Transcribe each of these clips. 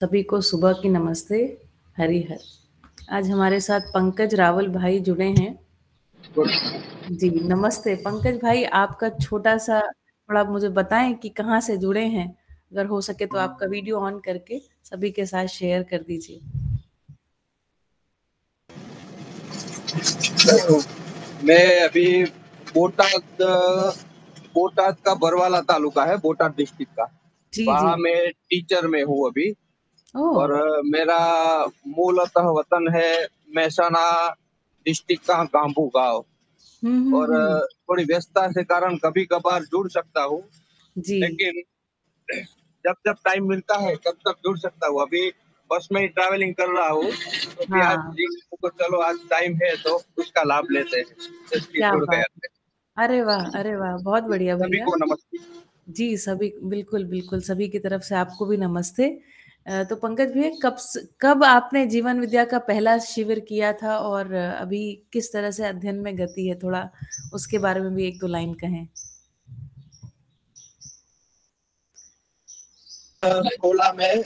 सभी को सुबह की नमस्ते। हरि हर। आज हमारे साथ पंकज रावल भाई जुड़े हैं। जी नमस्ते पंकज भाई, आपका छोटा सा थोड़ा मुझे बताएं कि कहाँ से जुड़े हैं। अगर हो सके तो आपका वीडियो ऑन करके सभी के साथ शेयर कर दीजिए। मैं अभी बोटाद बोटाद का बरवाला तालुका है, बोटाद डिस्ट्रिक्ट का। जी जी। वहाँ मैं टीचर में हूँ अभी। ओह। और मेरा मूलतः वतन है महसाना डिस्ट्रिक्ट का गांबू गांव। और हम्म। थोड़ी व्यस्तता के कारण कभी कभार जुड़ सकता हूँ, जी। लेकिन जब जब टाइम मिलता है तब तब जुड़ सकता हूँ। अभी बस में ही ट्रैवलिंग कर रहा हूँ, तो भी आज हाँ। तो चलो आज टाइम है तो उसका लाभ लेते हैं, इसलिए क्या जुड़ बात। गया। अरे वाह, बहुत बढ़िया सभी भैया। को नमस्ते। जी सभी, बिल्कुल बिल्कुल सभी की तरफ से आपको भी नमस्ते। तो पंकज भैया, कब आपने जीवन विद्या का पहला शिविर किया था और अभी किस तरह से अध्ययन में गति है, थोड़ा उसके बारे में भी एक दो लाइन कहें। 16 में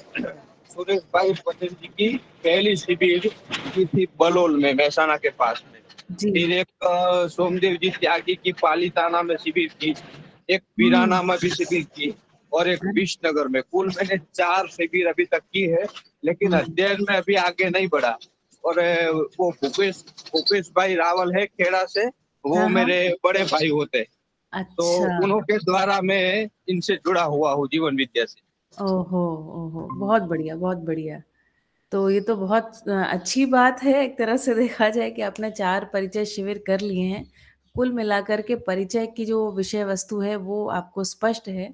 सुरेश भाई पटेल जी की पहली शिविर की थी बलोल में, महसाना के पास में। जी। फिर एक सोमदेव जी त्यागी की पालीताना में शिविर की, एक हम्म। पीराना में भी शिविर की, और एक विशनगर में। कुल मैंने 4 शिविर अभी तक की है, लेकिन हम्म। अध्ययन में अभी आगे नहीं बढ़ा। और वो भूपेश भाई रावल है खेड़ा से, वो हाँ हाँ। मेरे बड़े भाई होते। तो अच्छा। उन्हों के द्वारा मैं इनसे जुड़ा हुआ हूँ जीवन विद्या से। ओहो। ओहो, बहुत बढ़िया बहुत बढ़िया। तो ये तो बहुत अच्छी बात है, एक तरह से देखा जाए कि आपने 4 परिचय शिविर कर लिए हैं। कुल मिलाकर के परिचय की जो विषय वस्तु है वो आपको स्पष्ट है,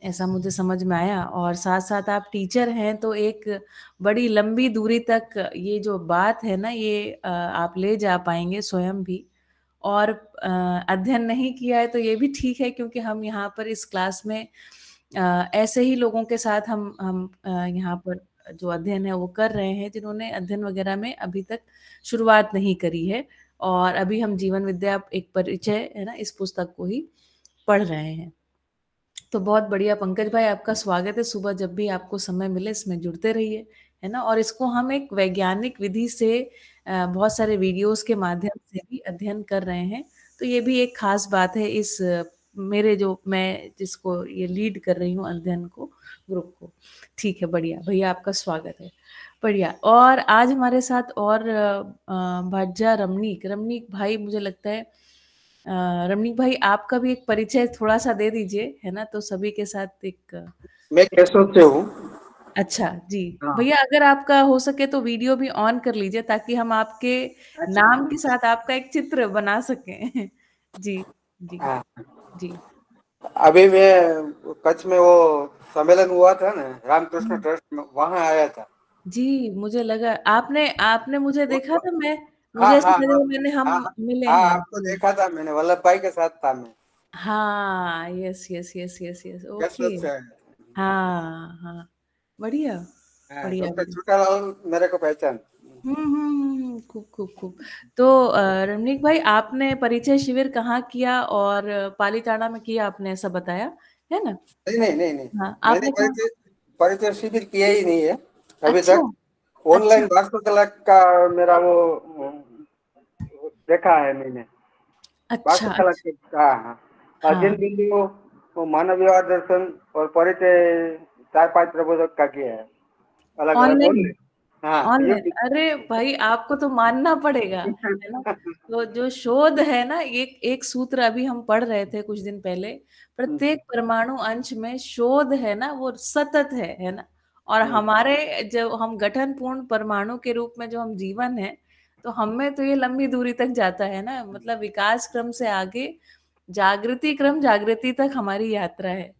ऐसा मुझे समझ में आया। और साथ साथ आप टीचर हैं, तो एक बड़ी लंबी दूरी तक ये जो बात है ना, ये आप ले जा पाएंगे स्वयं भी। और अध्ययन नहीं किया है तो ये भी ठीक है, क्योंकि हम यहाँ पर इस क्लास में ऐसे ही लोगों के साथ हम यहाँ पर जो अध्ययन है वो कर रहे हैं, जिन्होंने अध्ययन वगैरह में अभी तक शुरुआत नहीं करी है। और अभी हम जीवन विद्या एक परिचय है ना, इस पुस्तक को ही पढ़ रहे हैं। तो बहुत बढ़िया पंकज भाई, आपका स्वागत है। सुबह जब भी आपको समय मिले इसमें जुड़ते रहिए, है ना। और इसको हम एक वैज्ञानिक विधि से बहुत सारे वीडियोस के माध्यम से भी अध्ययन कर रहे हैं। तो ये भी एक खास बात है इस मेरे जो मैं जिसको ये लीड कर रही हूँ अध्ययन को, ग्रुप को। ठीक है, बढ़िया भैया, आपका स्वागत है। बढ़िया। और आज हमारे साथ और भाज्जा रमणीक रमणीक भाई, मुझे लगता है रमणीक भाई आपका भी एक परिचय थोड़ा सा दे दीजिए, है ना, तो सभी के साथ एक मैं केशव से हूँ। अच्छा जी। हाँ। भैया अगर आपका हो सके तो वीडियो भी ऑन कर लीजिए, ताकि हम आपके नाम के साथ आपका एक चित्र बना सकें। जी जी हाँ। जी। अभी मैं कच्छ में वो सम्मेलन हुआ था ना, रामकृष्ण ट्रस्ट में, वहाँ आया था। जी, मुझे लगा आपने आपने मुझे देखा था। मैं हाँ मुझे ऐसा हाँ लगा हाँ मैंने हाँ हम हाँ मिले हाँ, हैं आपको जी। देखा था मैंने, वल्लभ भाई के साथ था मैं। हाँ, yes yes yes yes yes, okay. Keshav से आया था। हाँ हाँ, बढ़िया हाँ, बढ़िया डॉक्टर बढ़िया। छोटालाल मेरे को पहचान। खूब खूब खूब। तो रमणीक भाई, आपने परिचय शिविर कहाँ किया और पालीताना में किया, आपने ऐसा बताया है ना। नहीं नहीं नहीं नहीं, हाँ, मैंने आपने कहा। परिचय परिचय शिविर किया ही नहीं है अभी अच्छा तक। अच्छा ऑनलाइन वास्तुकला का मेरा वो देखा है मैंने। अच्छा वास्तुकला अच्छा। के, हाँ हाँ, अध्ययन हाँ, बिंदु, वो मानव व्यवहार दर्शन और परिचय 4-5 प्रबोधक का किया है, अलग अलग ऑनलाइन ऑनलाइन। हाँ ऑनलाइन। यूट्यूब। अरे भाई, आपको तो मानना पड़ेगा, है ना। तो जो शोध है ना, एक एक सूत्र अभी हम पढ़ रहे थे कुछ दिन पहले। प्रत्येक परमाणु अंश में शोध है ना, वो सतत है ना। और हमारे जब हम गठन पूर्ण परमाणु के रूप में जो हम जीवन है, तो हमें तो ये लंबी दूरी तक जाता है ना, मतलब विकास क्रम से आगे जागृति क्रम, जागृति तक हमारी यात्रा है।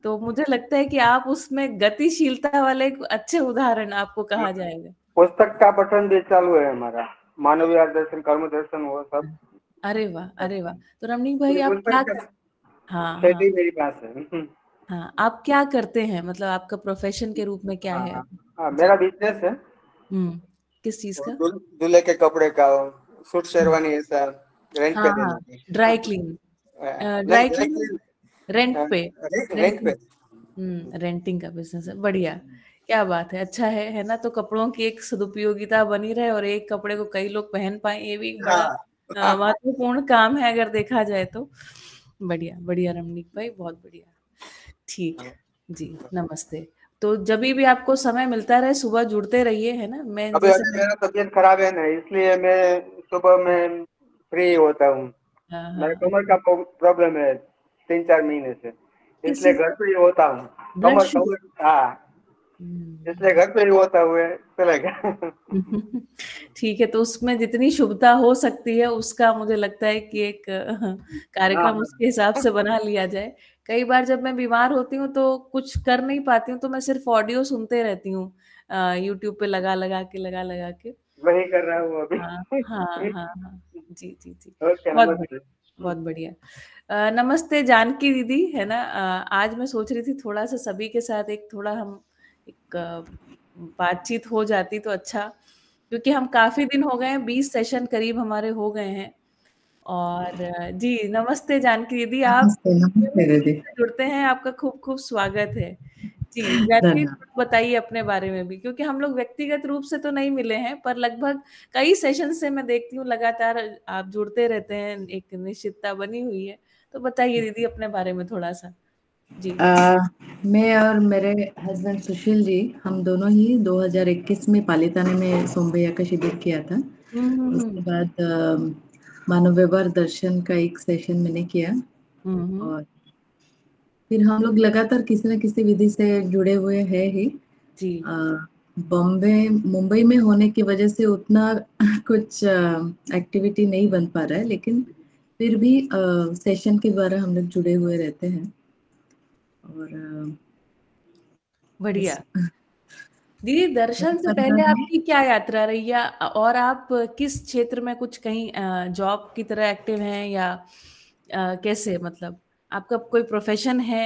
तो मुझे लगता है कि आप उसमें गतिशीलता वाले एक अच्छे उदाहरण आपको कहा जाएगा। पुस्तक का पठन भी चालू है हमारा, मानव व्यवहार दर्शन, कर्म दर्शन, वो सब। अरे वाह अरे वाह। तो रमणीक भाई पूरी आप क्या पुस्तक का हाँ हाँ सेट ही मेरे पास है। हाँ, आप क्या करते हैं, मतलब आपका प्रोफेशन के रूप में क्या हाँ है। हाँ हाँ, जी। मेरा बिजनेस है। किस चीज और का। दूल्हे के कपड़े का, सूट शेरवानी ऐसा रेंट हाँ पे हाँ, देने की। Dry clean. नहीं, ड्राई क्लीन, डायरेक्टली रेंट पे। रेंट पे। रेंटिंग। रेंटिंग का बिजनेस है, बढ़िया। क्या बात है, अच्छा है ना? तो कपड़ों की एक सदुपयोगिता बनी रहे और एक कपड़े को कई लोग पहन पाए, ये भी एक बड़ा हाँ। महत्वपूर्ण काम है अगर देखा जाए तो। बढ़िया बढ़िया रमनीक भाई, बहुत बढ़िया। ठीक, जी नमस्ते। तो जब भी आपको समय मिलता रहे सुबह जुड़ते रहिए, है ना? मैं अभी जैसे अभी मेरा तबीयत खराब है ना, इसलिए मैं सुबह में फ्री होता हूँ। हाँ मेरे हाँ। कमर का प्रॉब्लम है 3-4 महीने से, किस इसलिए चीज? घर पे ही होता हूँ। ब्लड कमर शुगर? कमर हाँ, इसलिए घर पे ही होता हुए चलेगा। ठीक है, तो उसमें जितनी शुभता हो सकती है उसका मुझे लगता है कि एक हाँ कार्यक्रम उसके हिसाब से बना लिया जाए। कई बार जब मैं बीमार होती हूँ तो कुछ कर नहीं पाती हूँ, तो मैं सिर्फ ऑडियो सुनते रहती हूँ, यूट्यूब पे लगा लगा के। वही कर रहा हूँ अभी। हाँ हाँ हाँ हाँ। जी जी जी। ओके, बहुत नमस्ते। बढ़िया, बहुत बढ़िया। नमस्ते जानकी दीदी, है ना? आज मैं सोच रही थी थोड़ा सा सभी के साथ एक थोड़ा हम एक बातचीत हो जाती तो अच्छा, क्योंकि हम काफी दिन हो गए हैं, 20 सेशन करीब हमारे हो गए हैं। और जी नमस्ते जानकी दीदी, आप नमस्ते नमस्ते दीदी। से जुड़ते हैं, आपका खूब खूब स्वागत है। जी जानकी, धन्यवाद। बताइए अपने बारे में भी, क्योंकि हम लोग व्यक्तिगत रूप से तो नहीं मिले हैं, पर लगभग कई सेशन से मैं देखती हूँ लगातार आप जुड़ते रहते हैं, एक निश्चितता बनी हुई है। तो बताइए दीदी अपने बारे में थोड़ा सा। जी। मैं और मेरे हस्बैंड सुशील जी, हम दोनों ही 2021 में पालीताना में सोम भैया का शिविर किया था। उसके हम्म बाद मानव व्यवहार दर्शन का एक सेशन मैंने किया, हम्म। और फिर हम लोग लगातार किसी न किसी विधि से जुड़े हुए हैं ही। जी बॉम्बे मुंबई में होने की वजह से उतना कुछ एक्टिविटी नहीं बन पा रहा है, लेकिन फिर भी सेशन के द्वारा हम लोग जुड़े हुए रहते हैं। और बढ़िया। बस दीदी दर्शन से परिवार पहले में आपकी क्या यात्रा रही, या और आप किस क्षेत्र में कुछ कहीं जॉब की तरह एक्टिव हैं, या कैसे, मतलब आपका कोई प्रोफेशन है?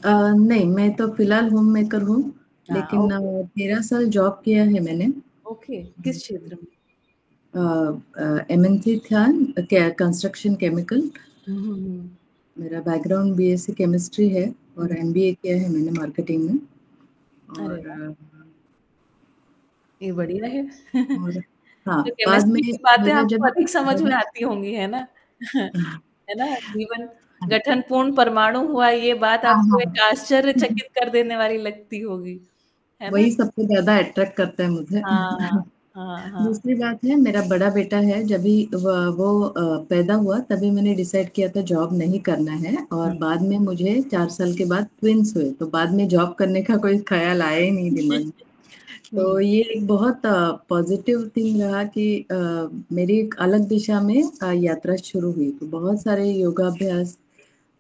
नहीं, मैं तो फिलहाल होम मेकर हूँ, हाँ लेकिन ओके। 13 साल जॉब किया है मैंने। ओके, किस क्षेत्र में? एमएनसी था, कंस्ट्रक्शन केमिकल। हम्म। मेरा बैकग्राउंड बीएससी केमिस्ट्री है, और हम्म। एमबीए किया है मैंने मार्केटिंग में। अरे और वाह, ये बढ़िया है। और हाँ, तो बाद में केमिस्ट्री की बातें मेरा आपको जब अधिक समझ में आती होंगी, है ना? है ना? जीवन गठन पूर्ण परमाणु हुआ, ये बात हाँ, आपको हाँ, एक आश्चर्यचकित कर देने वाली लगती होगी, है ना? वही सबसे ज़्यादा अट्रैक्ट करता है मुझे। हाँ हाँ हाँ। दूसरी बात है, मेरा बड़ा बेटा है, जब भी वो पैदा हुआ तभी मैंने डिसाइड किया था जॉब नहीं करना है, और हम्म। बाद में मुझे 4 साल के बाद ट्विन्स हुए, तो बाद में जॉब करने का कोई ख़्याल आया ही नहीं दिमाग में। तो हम्म। ये एक बहुत पॉजिटिव थिंग रहा कि मेरी एक अलग दिशा में यात्रा शुरू हुई। तो बहुत सारे योगाभ्यास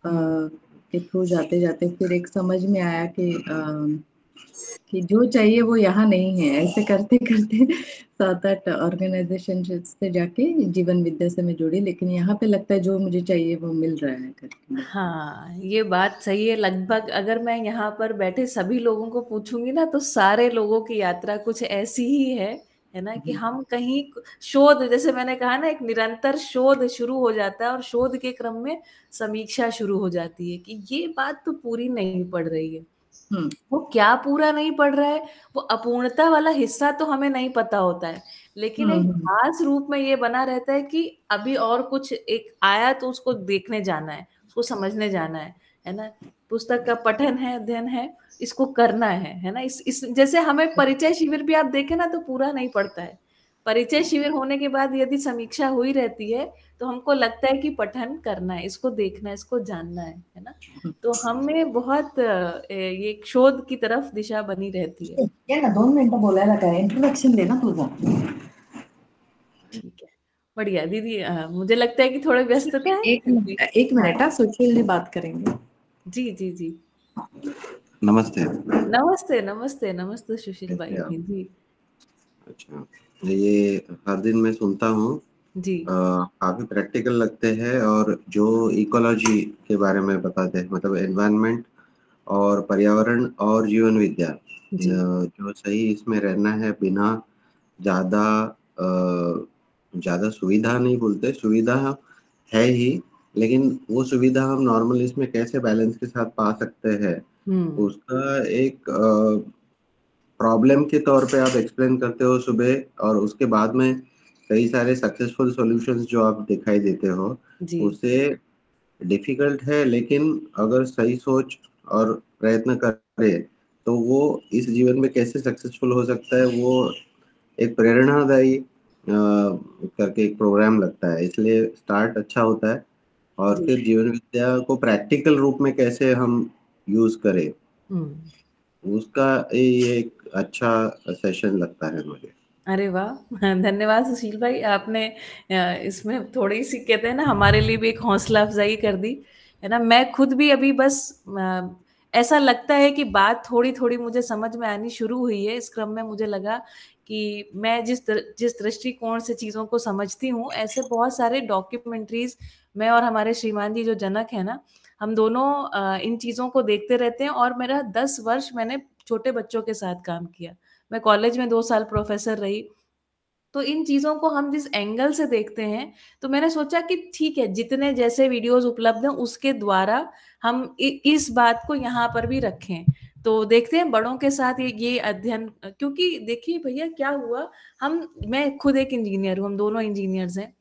हम्म। के थ्रू जाते-जाते फिर एक समझ में आया कि जो चाहिए वो यहाँ नहीं है। ऐसे करते-करते 7-8 ऑर्गेनाइज़ेशन से जाके जीवन विद्या से मैं जुड़ी, लेकिन यहाँ पे लगता है जो मुझे चाहिए वो मिल रहा है करके बस। हाँ, ये बात सही है। लगभग अगर मैं यहाँ पर बैठे सभी लोगों को पूछूंगी ना, तो सारे लोगों की यात्रा कुछ ऐसी ही है ना? कि हुँ, हम कहीं शोध, जैसे मैंने कहा ना, एक निरंतर शोध शुरू हो जाता है, और शोध के क्रम में समीक्षा शुरू हो जाती है कि ये बात तो पूरी नहीं पड़ रही है। हुँ, वो क्या पूरा नहीं पड़ रहा है, वो अपूर्णता वाला हिस्सा तो हमें नहीं पता होता है, लेकिन हुँ, एक हुँ, खास रूप में ये बना रहता है कि अभी और कुछ एक आया तो उसको देखने जाना है, उसको समझने जाना है ना? पुस्तक का पठन है, अध्ययन है, इसको करना है ना? इस जैसे हमें परिचय शिविर भी आप देखें ना, तो पूरा नहीं पड़ता है। परिचय शिविर होने के बाद यदि समीक्षा हुई रहती है, तो हमको लगता है कि पठन करना है, इसको देखना है, इसको जानना है ना? हुँ। तो हमें बहुत ये एक शोध की तरफ दिशा बनी रहती है। ये ना 2 मिनिटं बोलायला काय, इंट्रोडक्शन दे ना तुझं. ठीक है, बढ़िया दीदी। मुझे लगता है कि थोड़े व्यस्तता है जी। एक हाँ मिनट, सुशील जी बात करेंगे। जी जी जी। नमस्ते। नमस्ते नमस्ते नमस्ते सुशील कैसे भाई हैं आप? जी जी। अच्छा, ये हर दिन मैं सुनता हूँ। जी काफी प्रैक्टिकल लगते हैं, और जो इकोलॉजी के बारे में बताते हैं, मतलब एनवायरनमेंट और पर्यावरण और जीवन विद्या, जी। जो सही इसमें रहना है, बिना ज़्यादा ज़्यादा सुविधा नहीं बोलते, सुविधा है ही, लेकिन वो सुविधा हम नॉर्मल इसमें कैसे बैलेंस के साथ पा सकते हैं, हम्म। उसका एक प्रॉब्लम के तौर पे आप एक्सप्लेन करते हो सुबह, और उसके बाद में कई सारे सक्सेसफुल सॉल्यूशंस जो आप दिखाई देते हो, जी। उसे डिफिकल्ट है, लेकिन अगर सही सोच और प्रयत्न करे तो वो इस जीवन में कैसे सक्सेसफुल हो सकता है, वो एक प्रेरणादायी करके एक प्रोग्राम लगता है, इसलिए स्टार्ट अच्छा होता है। और जी। फिर जीवन विद्या को प्रैक्टिकल रूप में कैसे हम यूज करें, उसका ये एक अच्छा सेशन लगता है मुझे। अरे वाह! धन्यवाद सुशील भाई, आपने इसमें थोड़ी-सी कहते हैं ना हमारे लिए भी एक हौसला अफ़ज़ाई कर दी, है ना? मैं खुद भी अभी बस ऐसा लगता है कि बात थोड़ी-थोड़ी मुझे समझ में आनी शुरू हुई है। इस क्रम में मुझे लगा कि मैं जिस दृष्टिकोण से चीज़ों को समझती हूँ, ऐसे बहुत सारे डॉक्यूमेंट्रीज़ मैं और हमारे श्रीमान जी जो जनक हैं ना, हम दोनों इन चीज़ों को देखते रहते हैं और मेरा 10 वर्ष मैंने छोटे बच्चों के साथ काम किया। मैं कॉलेज में 2 साल प्रोफ़ेसर रही। तो इन चीज़ों को हम जिस एंगल से देखते हैं, तो मैंने सोचा कि ठीक है, जितने जैसे वीडियोज़ उपलब्ध हैं, उसके द्वारा हम इस बात को यहाँ पर भी रखें। तो देखते हैं बड़ों के साथ ये अध्ययन क्योंकि देखिए भैया क्या हुआ, मैं खुद एक इंजीनियर हूँ, हम दोनों इंजीनियर्स हैं।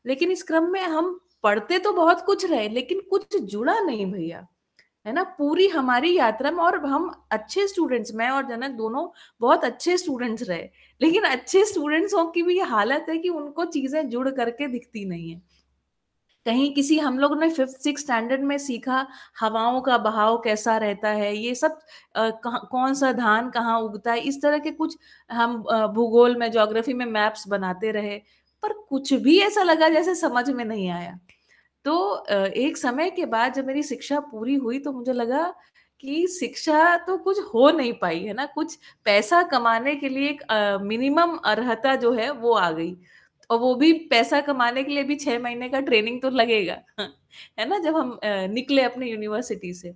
लेकिन इस क्रम में हम पढ़ते तो बहुत कुछ रहे, लेकिन कुछ जुड़ा नहीं भैया। है ना? पूरी हमारी यात्रा में और हम अच्छे स्टूडेंट्स मैं और जनक दोनों बहुत अच्छे स्टूडेंट्स रहे। लेकिन अच्छे स्टूडेंट्सों की भी ये हालत है कि उनको चीज़ें जुड़ करके दिखती नहीं है। कहीं किसी हम लोगों ने 5th-6th स्टैंडर्ड में सीखा हवाओं का बहाव कैसा रहता है, ये सब कौन-सा धान कहाँ उगता है, इस तरह के कुछ हम भूगोल में, ज्योग्राफी में मैप्स बनाते रहे। पर कुछ भी ऐसा लगा जैसे समझ में नहीं आया। तो एक समय के बाद जब मेरी शिक्षा पूरी हुई तो मुझे लगा कि शिक्षा तो कुछ हो नहीं पाई, है ना? कुछ पैसा कमाने के लिए एक मिनिमम अर्हता जो है वो आ गई। और वो भी पैसा कमाने के लिए भी 6 महीने का ट्रेनिंग तो लगेगा, है ना? जब हम निकले अपनी यूनिवर्सिटी से।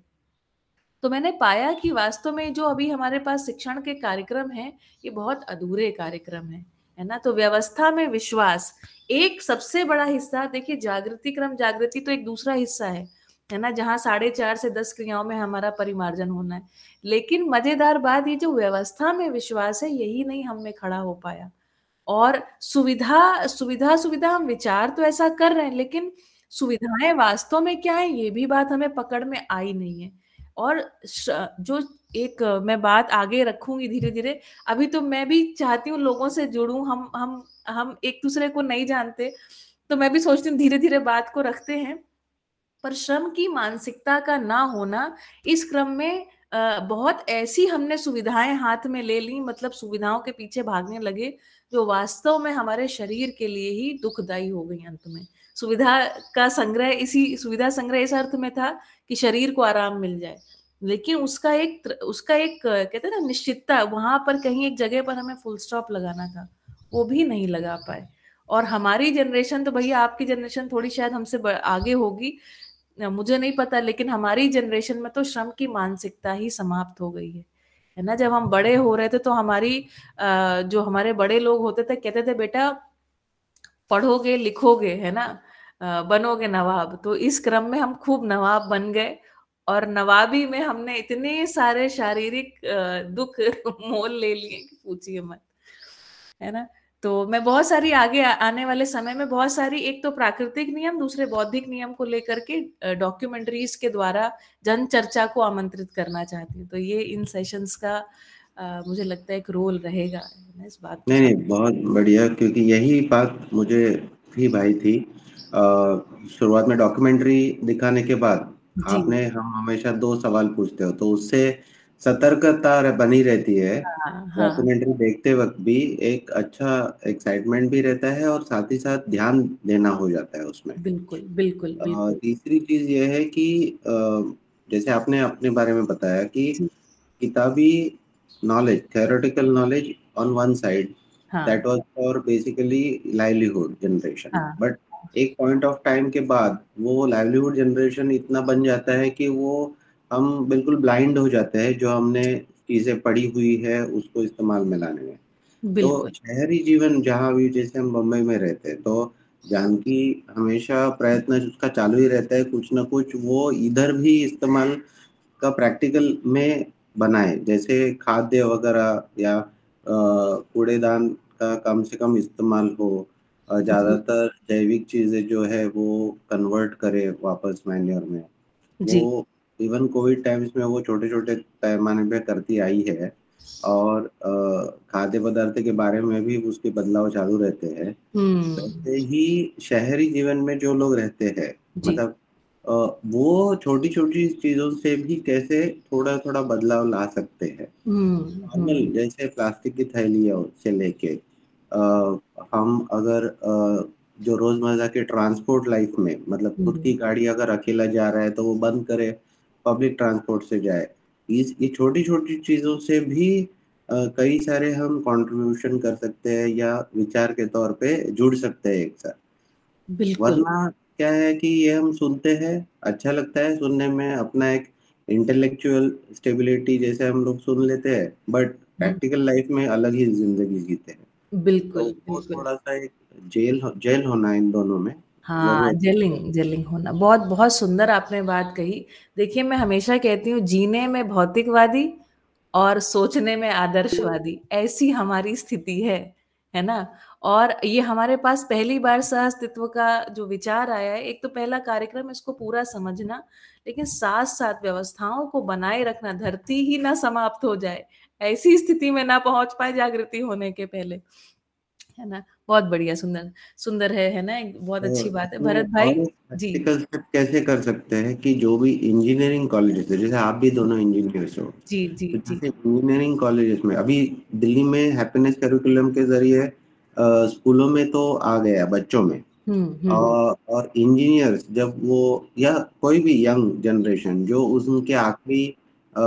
तो मैंने पाया कि वास्तव में जो अभी हमारे पास शिक्षण के कार्यक्रम हैं, ये बहुत अधूरे कार्यक्रम हैं, है ना? तो व्यवस्था में विश्वास, एक सबसे बड़ा हिस्सा देखिए जागृति तो एक दूसरा हिस्सा है ना? जहाँ 4:30 से 10 क्रियाओं में हमारा परिमार्जन होना है। लेकिन मज़ेदार बात ये जो व्यवस्था में विश्वास है, यही नहीं हम में खड़ा हो पाया। और सुविधा हम विचार तो ऐसा कर रहे हैं, लेकिन सुविधाएँ वास्तव में क्या है, ये भी बात हमें पकड़ में आई नहीं है। और जो एक मैं बात आगे रखूँगी धीरे-धीरे, अभी तो मैं भी चाहती हूँ लोगों से जुड़ूँ, हम एक-दूसरे को नहीं जानते, तो मैं भी सोचती हूँ धीरे-धीरे बात को रखते हैं। पर श्रम की मानसिकता का ना होना इस क्रम में बहुत ऐसी हमने सुविधाएँ हाथ में ले ली मतलब सुविधाओं के पीछे भागने लगे, जो वास्तव में हमारे शरीर के लिए ही दुखदायी हो गई अंत में। सुविधा संग्रह इस अर्थ में था कि शरीर को आराम मिल जाए। लेकिन उसका एक कहते हैं ना निश्चितता वहाँ पर कहीं एक जगह पर हमें फुल स्टॉप लगाना था, वो भी नहीं लगा पाए। और हमारी जनरेशन तो भैया आपकी जनरेशन थोड़ी शायद हमसे आगे होगी, मुझे नहीं पता लेकिन हमारी जनरेशन में तो श्रम की मानसिकता ही समाप्त हो गई है ना? जब हम बड़े हो रहे थे तो जो हमारे बड़े लोग होते थे कहते थे बेटा पढ़ोगे लिखोगे है ना, बनोगे नवाब। तो इस क्रम में हम खूब नवाब बन गए और नवाबी में हमने इतने सारे शारीरिक दुख मोल ले लिए कि पूछिए मत, है ना? तो मैं बहुत सारी आगे आने वाले समय में बहुत सारी एक तो प्राकृतिक नियम दूसरे बौद्धिक नियम को लेकर के डॉक्यूमेंट्रीज के द्वारा जन चर्चा को आमंत्रित करना चाहती हूँ। तो ये इन सेशंस का मुझे लगता है एक रोल रहेगा इस बात को नहीं, बहुत बढ़िया, क्योंकि यही बात मुझे भी भाई थी। शुरुआत में डॉक्यूमेंट्री दिखाने के बाद जी। हम हमेशा 2 सवाल पूछते हो, तो उससे सतर्कता बनी रहती है। हाँ। डॉक्यूमेंट्री देखते वक्त भी एक अच्छा एक्साइटमेंट भी रहता है और साथ ही साथ ध्यान देना हो जाता है उसमें। बिल्कुल, बिल्कुल, बिल्कुल। तीसरी चीज ये है कि जैसे आपने अपने बारे में बताया कि जी। किताबी knowledge, theoretical knowledge on one side, that हाँ, was for basically livelihood generation. हाँ, But एक point of time के बाद वो livelihood generation इतना बन जाता है कि वो हम बिल्कुल blind हो जाते हैं जो हमने चीजें पढ़ी हुई है उसको इस्तेमाल में लाने में। तो बिल्कुल, शहरी जीवन जहाँ भी जैसे हम बम्बई में रहते हैं, तो जानकी हमेशा प्रयत्न उसका चालू ही रहता है, कुछ ना कुछ वो इधर भी इस्तेमाल का प्रैक्टिकल में बनाए, जैसे खाद्य वगैरह या कूड़ेदान का कम से कम इस्तेमाल हो, जी ज़्यादातर जैविक चीज़ें जो है वो कन्वर्ट करे वापस मैन्योर में। जी वो इवन कोविड टाइम्स में वो छोटे-छोटे पैमाने पे करती आई है, और खाद्य पदार्थ के बारे में भी उसके बदलाव चालू रहते हैं। हम्म वैसे ही शहरी जीवन में जो लोग रहते हैं, जी मतलब अ, वो छोटी-छोटी चीज़ों से भी कैसे थोड़ा-थोड़ा बदलाव ला सकते हैं। नॉर्मल हम्म जैसे प्लास्टिक की थैलियों से लेके हम अगर जो रोजमर्रा के ट्रांसपोर्ट लाइफ में, मतलब खुद की हम्म गाड़ी अगर अकेला जा रहा है तो वो बंद करे, पब्लिक ट्रांसपोर्ट से जाए। इस ये छोटी-छोटी चीज़ों से भी कई सारे हम कंट्रीब्यूशन कर सकते हैं या विचार के तौर पे जुड़ सकते हैं एक साथ। बिल्कुल वरना क्या है कि ये हम सुनते हैं, अच्छा लगता है सुनने में, अपना एक इंटेलेक्चुअल स्टेबिलिटी जैसे हम लोग सुन लेते हैं, बट हम्म, प्रैक्टिकल लाइफ में अलग ही ज़िंदगी जीते हैं। तो बिल्कुल वो बिल्कुल थोड़ा-सा एक जेल होना इन दोनों में हाँ, ज़रूरत है। जेलिंग जेलिंग होना बहुत बहुत सुंदर आपने बात कही। देखिए, मैं हमेशा कहती हूँ जीने में भौतिकवादी और सोचने में आदर्शवादी, ऐसी हमारी स्थिति है ना? और ये हमारे पास पहली बार सह-अस्तित्व का जो विचार आया है, एक तो पहला कार्यक्रम इसको पूरा समझना, लेकिन साथ-साथ व्यवस्थाओं को बनाए रखना, धरती ही ना समाप्त हो जाए, ऐसी स्थिति में ना पहुँच पाए जागृति होने के पहले, है ना? बहुत बढ़िया, सुंदर सुंदर है ना? एक बहुत अच्छी बात है। इसमें भरत भाई और एक जी, प्रैक्टिकल स्टेप कैसे कर सकते हैं कि जो भी इंजीनियरिंग कॉलेजेस है, जैसे आप भी दोनों इंजीनियर्स हो, जी, जी, तो जी। जैसे इंजीनियरिंग कॉलेजेस में अभी दिल्ली में हैप्पीनेस करिकुलम के ज़रिए स्कूलों में तो आ गया बच्चों में। हुँ, हुँ। और इंजीनियर्स जब वो, या कोई भी यंग जनरेशन जो उनके आखिरी अ,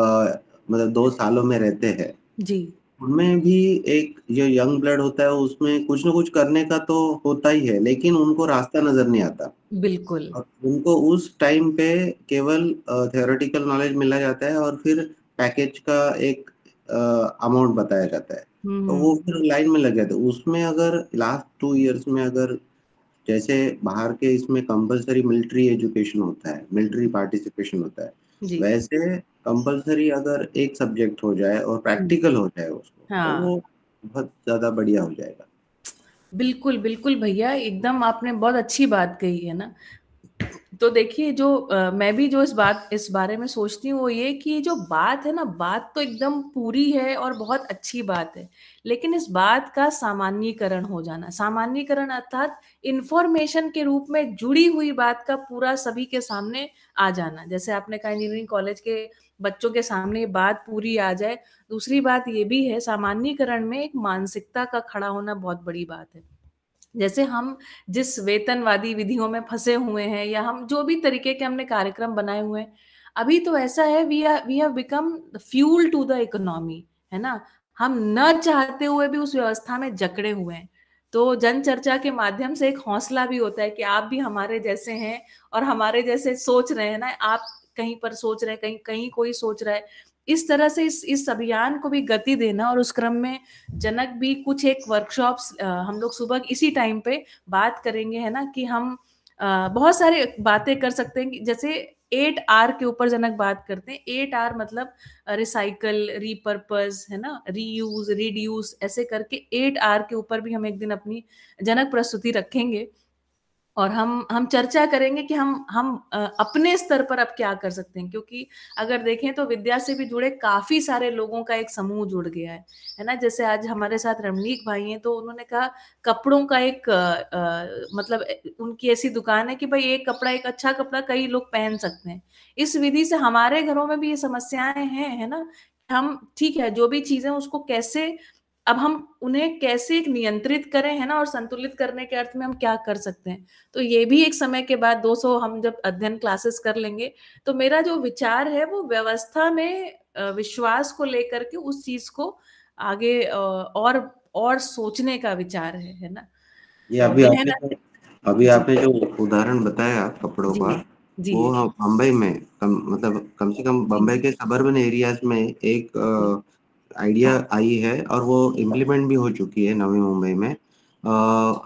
मतलब 2 सालों में रहते हैं, जी, उनमें भी एक जो यंग ब्लड होता है उसमें कुछ न कुछ करने का तो होता ही है, लेकिन उनको रास्ता नज़र नहीं आता। बिल्कुल। और उनको उस टाइम पे केवल थ्योरेटिकल नॉलेज मिला जाता है और फिर पैकेज का एक अमाउंट बताया जाता है। तो वो हुँ, फिर लाइन में लग जाते हैं। उसमें अगर लास्ट 2 इयर्स में अगर जैसे बाहर के इसमें कंपल्सरी मिलिट्री एजुकेशन होता है, मिलिट्री पार्टिसिपेशन होता है, जी। वैसे कंपल्सरी अगर एक सब्जेक्ट हो जाए और हुँ, प्रैक्टिकल हो जाए उसको, तो हाँ। वो बहुत ज़्यादा बढ़िया हो जाएगा। बिल्कुल, बिल्कुल भैया, एकदम आपने बहुत अच्छी बात कही है ना। तो देखिए जो मैं भी जो इस बारे में सोचती हूँ वो ये कि जो बात है ना, बात तो एकदम पूरी है और बहुत अच्छी बात है। लेकिन इस बात का सामान्यीकरण हो जाना, सामान्यीकरण अर्थात इन्फॉर्मेशन के रूप में जुड़ी हुई बात का पूरा सभी के सामने आ जाना। जैसे आपने कहा इंजीनियरिंग कॉलेज के बच्चों के सामने ये बात पूरी आ जाए। दूसरी बात ये भी है सामान्यीकरण में एक मानसिकता का खड़ा होना बहुत बड़ी बात है। जैसे हम जिस वेतनवादी विधियों में फँसे हुए हैं या हम जो भी तरीके के हमने कार्यक्रम बनाए हुए हैं, अभी तो ऐसा है we have become fuel to the economy, है ना? हम ना चाहते हुए भी उस व्यवस्था में जकड़े हुए हैं। तो जनचर्चा के माध्यम से एक हौसला भी होता है कि आप भी हमारे जैसे हैं और हमारे जैसे सोच रहे हैं ना, आप कहीं पर सोच रहे हैं, कहीं कहीं कोई सोच रहा है। इस तरह से इस अभियान को भी गति देना और उस क्रम में जनक भी कुछ एक वर्कशॉप्स हम लोग सुबह इसी टाइम पे बात करेंगे है ना कि हम बहुत सारे बातें कर सकते हैं कि जैसे 8 आर के ऊपर जनक बात करते हैं 8 आर मतलब रिसाइकल रिपर्पस है ना रीयूज रिड्यूस ऐसे करके 8 आर के ऊपर भी हम एक दिन अपनी जनक प्रस्तुति रखेंगे और हम चर्चा करेंगे कि हम अपने स्तर पर अब क्या कर सकते हैं क्योंकि अगर देखें तो विद्या से भी जुड़े काफी सारे लोगों का एक समूह जुड़ गया है ना जैसे आज हमारे साथ रमणीक भाई हैं तो उन्होंने कहा कपड़ों का एक मतलब उनकी ऐसी दुकान है कि भाई एक कपड़ा एक अच्छा कपड़ा कई लोग पहन सकते हैं इस विधि से हमारे घरों में भी ये समस्याएं हैं है ना हम ठीक है जो भी चीजें उसको कैसे अब हम उन्हें कैसे एक नियंत्रित करें है ना और संतुलित करने के अर्थ में हम क्या कर सकते हैं तो ये भी एक समय के बाद 200 हम जब अध्ययन क्लासेस कर लेंगे तो मेरा जो विचार है वो व्यवस्था में विश्वास को लेकर के उस चीज को आगे और सोचने का विचार है ना ये और गहन अभी जी आपने जो उदाहरण बताया कपड़ों जी का, जी वो हम बम्बई में मतलब कम से कम जी बम्बई के सबर्बन एरियाज में एक जी आइडिया आई है और वो इम्प्लीमेंट भी हो चुकी है नवी मुंबई में।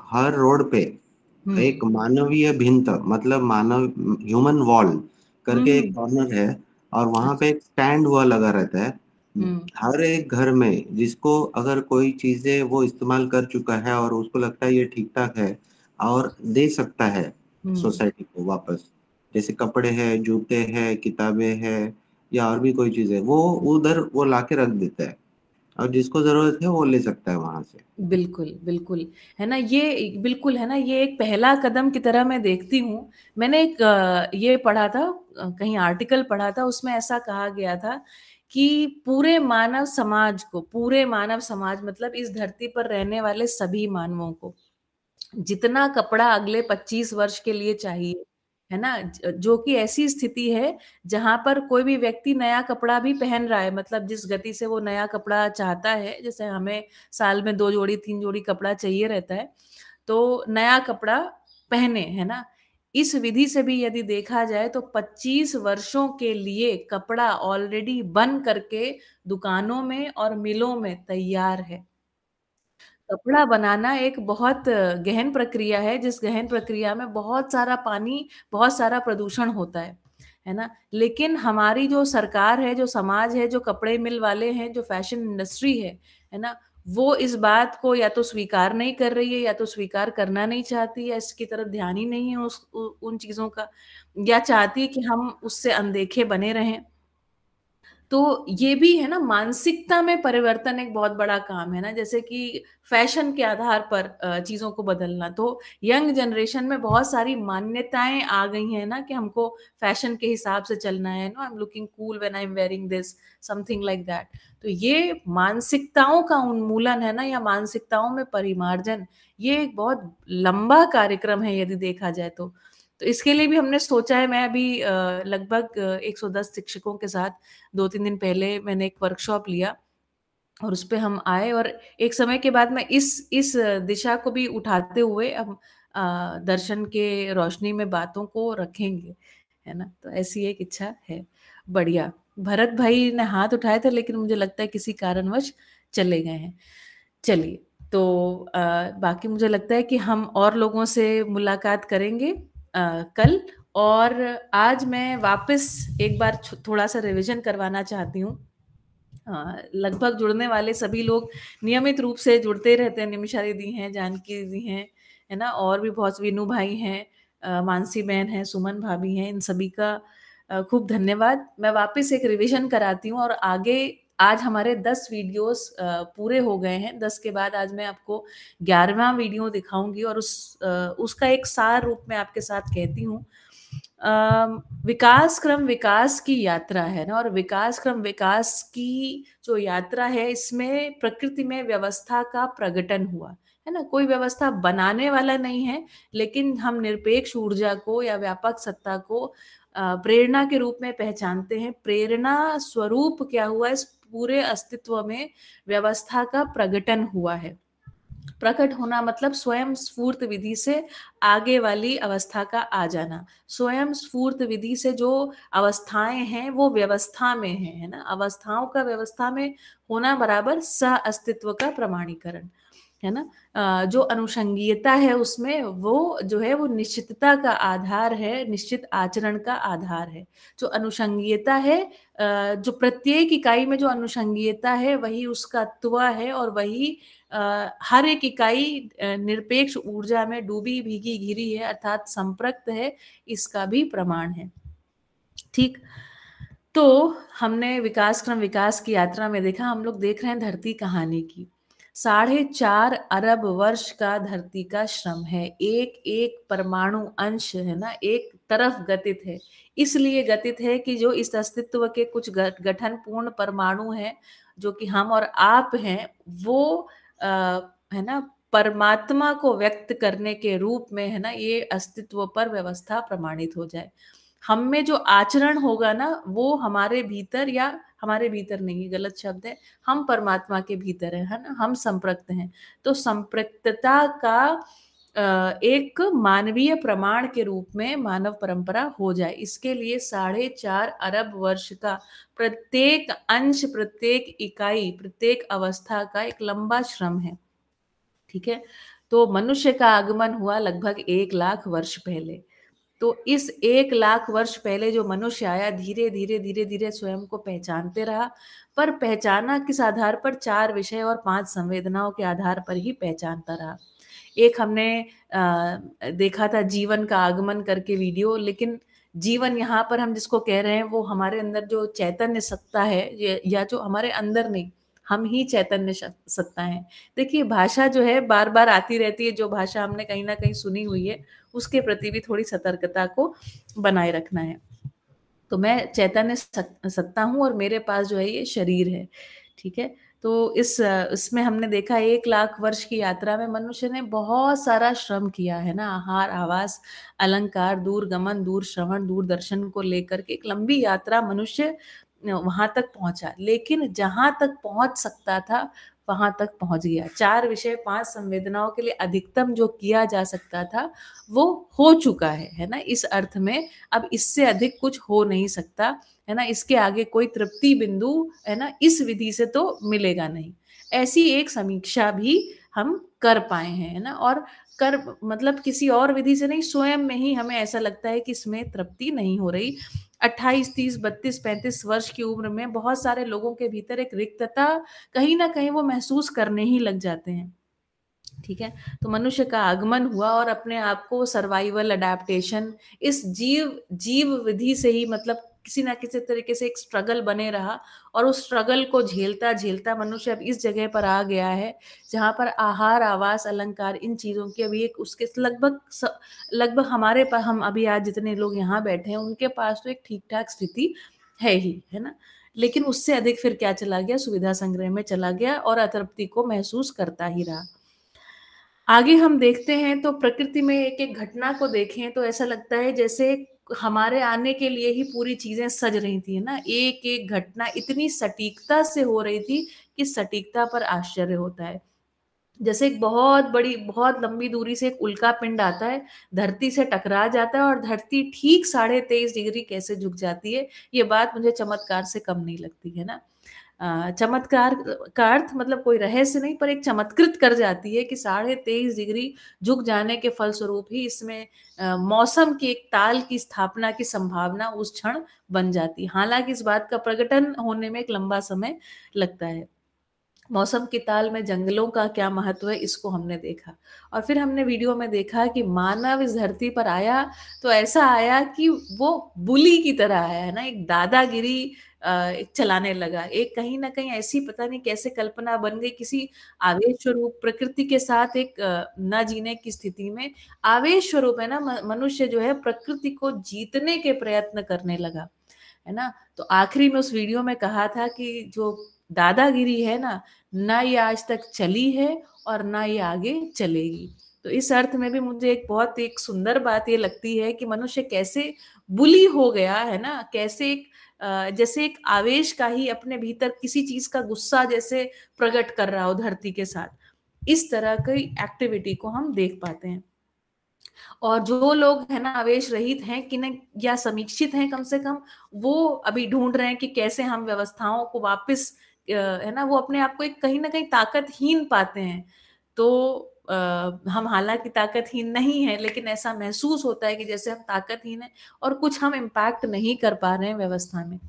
हर रोड पे एक हम्म मानवीय भिंत, मतलब मानव ह्यूमन वॉल करके एक हम्म कॉर्नर है, और वहां पे अच्छा एक स्टैंड हुआ लगा रहता है। हर एक घर में जिसको अगर कोई चीजें वो इस्तेमाल कर चुका है और उसको लगता है ये ठीक ठाक है और दे सकता है सोसाइटी को वापस, जैसे कपड़े हैं, जूते हैं, किताबें हैं या और भी कोई चीज है, वो उधर वो लाके रख देता है और जिसको जरूरत है वो ले सकता है वहां से। बिल्कुल, बिल्कुल, है ना? ये बिल्कुल है ना, ये एक पहला कदम की तरह मैं देखती हूँ। मैंने एक ये पढ़ा था, कहीं आर्टिकल पढ़ा था, उसमें ऐसा कहा गया था कि पूरे मानव समाज मतलब इस धरती पर रहने वाले सभी मानवों को जितना कपड़ा अगले 25 वर्ष के लिए चाहिए, है ना? जो कि ऐसी स्थिति है जहां पर कोई भी व्यक्ति नया कपड़ा भी पहन रहा है, मतलब जिस गति से वो नया कपड़ा चाहता है, जैसे हमें साल में 2 जोड़ी 3 जोड़ी कपड़ा चाहिए रहता है, तो नया कपड़ा पहने, है ना? इस विधि से भी यदि देखा जाए तो 25 वर्षों के लिए कपड़ा ऑलरेडी बन करके दुकानों में और मिलों में तैयार है। कपड़ा बनाना एक बहुत गहन प्रक्रिया है, जिस गहन प्रक्रिया में बहुत सारा पानी, बहुत सारा प्रदूषण होता है ना? लेकिन हमारी जो सरकार है, जो समाज है, जो कपड़े मिल वाले हैं, जो फैशन इंडस्ट्री है ना? वो इस बात को या तो स्वीकार नहीं कर रही है या तो स्वीकार करना नहीं चाहती है, इसकी तरफ ध्यान ही नहीं है उन चीज़ों का, या चाहती है कि हम उससे अनदेखे बने रहें। तो ये भी है ना, मानसिकता में परिवर्तन एक बहुत बड़ा काम है ना, जैसे कि फैशन के आधार पर चीजों को बदलना। तो यंग जनरेशन में बहुत सारी मान्यताएं आ गई हैं ना कि हमको फैशन के हिसाब से चलना है, no I am looking cool when I am wearing this, something like that. तो ये मानसिकताओं का उन्मूलन है ना, या मानसिकताओं में परिमार्जन, ये एक बहुत लंबा कार्यक्रम है यदि देखा जाए तो इसके लिए भी हमने सोचा है। मैं अभी लगभग 110 शिक्षकों के साथ 2-3 दिन पहले मैंने एक वर्कशॉप लिया और उस पे हम आए, और एक समय के बाद में इस दिशा को भी उठाते हुए हम दर्शन के रोशनी में बातों को रखेंगे, है ना? तो ऐसी एक इच्छा है। बढ़िया। भरत भाई ने हाथ उठाए थे, लेकिन मुझे लगता है किसी कारणवश चले गए हैं। चलिए, तो बाकी मुझे लगता है कि हम और लोगों से मुलाकात करेंगे कल। और आज मैं वापस एक बार थोड़ा सा रिवीजन करवाना चाहती हूँ। लगभग जुड़ने वाले सभी लोग नियमित रूप से जुड़ते रहते हैं। निमिषा दीदी हैं, जानकी दीदी हैं, है ना? और भी बहुत, विनू भाई हैं, मानसी बहन है, सुमन भाभी हैं, इन सभी का खूब धन्यवाद। मैं वापस एक रिवीजन कराती हूँ और आगे आज हमारे 10 वीडियोस पूरे हो गए हैं। 10 के बाद आज मैं आपको 11वां वीडियो दिखाऊंगी और उसका एक सार रूप में आपके साथ कहती हूँ। विकास क्रम विकास की यात्रा है ना, और विकास क्रम विकास की जो यात्रा है, इसमें प्रकृति में व्यवस्था का प्रगटन हुआ है ना। कोई व्यवस्था बनाने वाला नहीं है, लेकिन हम निरपेक्ष ऊर्जा को या व्यापक सत्ता को प्रेरणा के रूप में पहचानते हैं। प्रेरणा स्वरूप क्या हुआ, इस पूरे अस्तित्व में व्यवस्था का प्रगटन हुआ है। प्रकट होना मतलब स्वयं स्फूर्त विधि से आगे वाली अवस्था का आ जाना। स्वयं स्फूर्त विधि से जो अवस्थाएं हैं वो व्यवस्था में है ना। अवस्थाओं का व्यवस्था में होना बराबर सह अस्तित्व का प्रमाणीकरण, है ना। जो अनुषंगीयता है उसमें, वो जो है वो निश्चितता का आधार है, निश्चित आचरण का आधार है। जो अनुषंगीयता है, जो प्रत्येक इकाई में जो अनुषंगीयता है, वही उसका त्व है, और वही हर एक इकाई निरपेक्ष ऊर्जा में डूबी भीगी घिरी है, अर्थात संप्रक्त है, इसका भी प्रमाण है। ठीक, तो हमने विकास क्रम विकास की यात्रा में देखा, हम लोग देख रहे हैं धरती कहानी की। 4.5 अरब वर्ष का धरती का श्रम है। एक एक परमाणु अंश है ना, एक तरफ गतित है। इसलिए गतित है कि जो इस अस्तित्व के कुछ गठन पूर्ण परमाणु हैं, जो कि हम और आप हैं, वो है ना, परमात्मा को व्यक्त करने के रूप में, है ना, ये अस्तित्व पर व्यवस्था प्रमाणित हो जाए। हम में जो आचरण होगा ना, वो हमारे भीतर, या हमारे भीतर नहीं, गलत शब्द है, हम परमात्मा के भीतर है ना, हम संप्रक्त हैं। तो संप्रक्तता का एक मानवीय प्रमाण के रूप में मानव परंपरा हो जाए, इसके लिए 4.5 अरब वर्ष का प्रत्येक अंश, प्रत्येक इकाई, प्रत्येक अवस्था का एक लंबा श्रम है। ठीक है, तो मनुष्य का आगमन हुआ लगभग 1 लाख वर्ष पहले। तो इस 1 लाख वर्ष पहले जो मनुष्य आया, धीरे धीरे धीरे धीरे स्वयं को पहचानते रहा, पर पहचाना किस आधार पर? 4 विषय और 5 संवेदनाओं के आधार पर ही पहचानता रहा। एक हमने देखा था जीवन का आगमन करके वीडियो, लेकिन जीवन यहाँ पर हम जिसको कह रहे हैं वो हमारे अंदर जो चैतन्य सत्ता है, या जो हमारे अंदर नहीं, हम ही चैतन्य सत्ता है। देखिए भाषा जो है बार बार आती रहती है, जो भाषा हमने कहीं ना कहीं सुनी हुई है उसके प्रति भी थोड़ी सतर्कता को बनाए रखना है। तो मैं चैतन्य सत्ता हूँ और मेरे पास जो है ये शरीर है, ठीक है। तो इसमें हमने देखा 1 लाख वर्ष की यात्रा में मनुष्य ने बहुत सारा श्रम किया है ना, आहार, आवास, अलंकार, दूरगमन, दूर श्रवण, दूरदर्शन को लेकर के एक लंबी यात्रा मनुष्य वहां तक पहुंचा, लेकिन जहां तक पहुंच सकता था वहां तक पहुंच गया। 4 विषय 5 संवेदनाओं के लिए अधिकतम जो किया जा सकता था वो हो चुका है ना। इस अर्थ में अब इससे अधिक कुछ हो नहीं सकता, है ना। इसके आगे कोई तृप्ति बिंदु, है ना, इस विधि से तो मिलेगा नहीं। ऐसी एक समीक्षा भी हम कर पाए हैं, है ना। और कर मतलब किसी और विधि से नहीं, स्वयं में ही हमें ऐसा लगता है कि इसमें तृप्ति नहीं हो रही। 28, 30, 32, 35 वर्ष की उम्र में बहुत सारे लोगों के भीतर एक रिक्तता कहीं ना कहीं वो महसूस करने ही लग जाते हैं, ठीक है। तो मनुष्य का आगमन हुआ और अपने आप को सर्वाइवल, अडेप्टेशन, इस जीव विधि से ही, मतलब किसी ना किसी तरीके से एक स्ट्रगल बने रहा, और उस स्ट्रगल को झेलता झेलता मनुष्य अब इस जगह पर आ गया है जहां पर आहार, आवास, अलंकार, इन चीजों की अभी एक उसके लगभग हमारे पास, हम अभी आज जितने लोग यहाँ बैठे हैं उनके पास तो एक ठीक ठाक स्थिति है ही, है ना। लेकिन उससे अधिक फिर क्या चला गया? सुविधा संग्रह में चला गया और अतृप्ति को महसूस करता ही रहा। आगे हम देखते हैं तो प्रकृति में एक एक घटना को देखें तो ऐसा लगता है जैसे हमारे आने के लिए ही पूरी चीजें सज रही थी ना। एक एक घटना इतनी सटीकता से हो रही थी कि सटीकता पर आश्चर्य होता है। जैसे एक बहुत बड़ी, बहुत लंबी दूरी से एक उल्का पिंड आता है, धरती से टकरा जाता है और धरती ठीक 23.5 डिग्री कैसे झुक जाती है, ये बात मुझे चमत्कार से कम नहीं लगती, है ना। चमत्कार का अर्थ मतलब कोई रहस्य नहीं, पर एक चमत्कृत कर जाती है कि 23.5 डिग्री झुक जाने के फलस्वरूप ही इसमें मौसम की एक ताल की स्थापना की संभावना उस क्षण बन जाती। हालांकि इस बात का प्रकटन होने में एक लंबा समय लगता है। मौसम की ताल में जंगलों का क्या महत्व है, इसको हमने देखा। और फिर हमने वीडियो में देखा कि मानव इस धरती पर आया तो ऐसा आया कि वो बुली की तरह आया, है ना। एक दादागिरी एक चलाने लगा, एक कहीं ना कहीं ऐसी पता नहीं कैसे कल्पना बन गई, किसी आवेश स्वरूप प्रकृति के साथ एक न जीने की स्थिति में आवेश स्वरूप, है ना, मनुष्य जो है प्रकृति को जीतने के प्रयत्न करने लगा, है ना। तो आखिरी में उस वीडियो में कहा था कि जो दादागिरी है ना ये आज तक चली है और ना ये आगे चलेगी। तो इस अर्थ में भी मुझे एक सुंदर बात ये लगती है कि मनुष्य कैसे बुली हो गया, है ना। कैसे एक जैसे एक आवेश का ही अपने भीतर किसी चीज का गुस्सा जैसे प्रकट कर रहा हो धरती के साथ, इस तरह की एक्टिविटी को हम देख पाते हैं। और जो लोग है ना आवेश रहित हैं कि नहीं, या समीक्षित हैं कम से कम, वो अभी ढूंढ रहे हैं कि कैसे हम व्यवस्थाओं को वापस, है ना, वो अपने आप को एक कहीं ना कहीं ताकतहीन पाते हैं। तो हम हालांकि ताकतहीन नहीं है, लेकिन ऐसा महसूस होता है कि जैसे हम ताकतहीन हैं और कुछ हम इम्पैक्ट नहीं कर पा रहे हैं व्यवस्था में।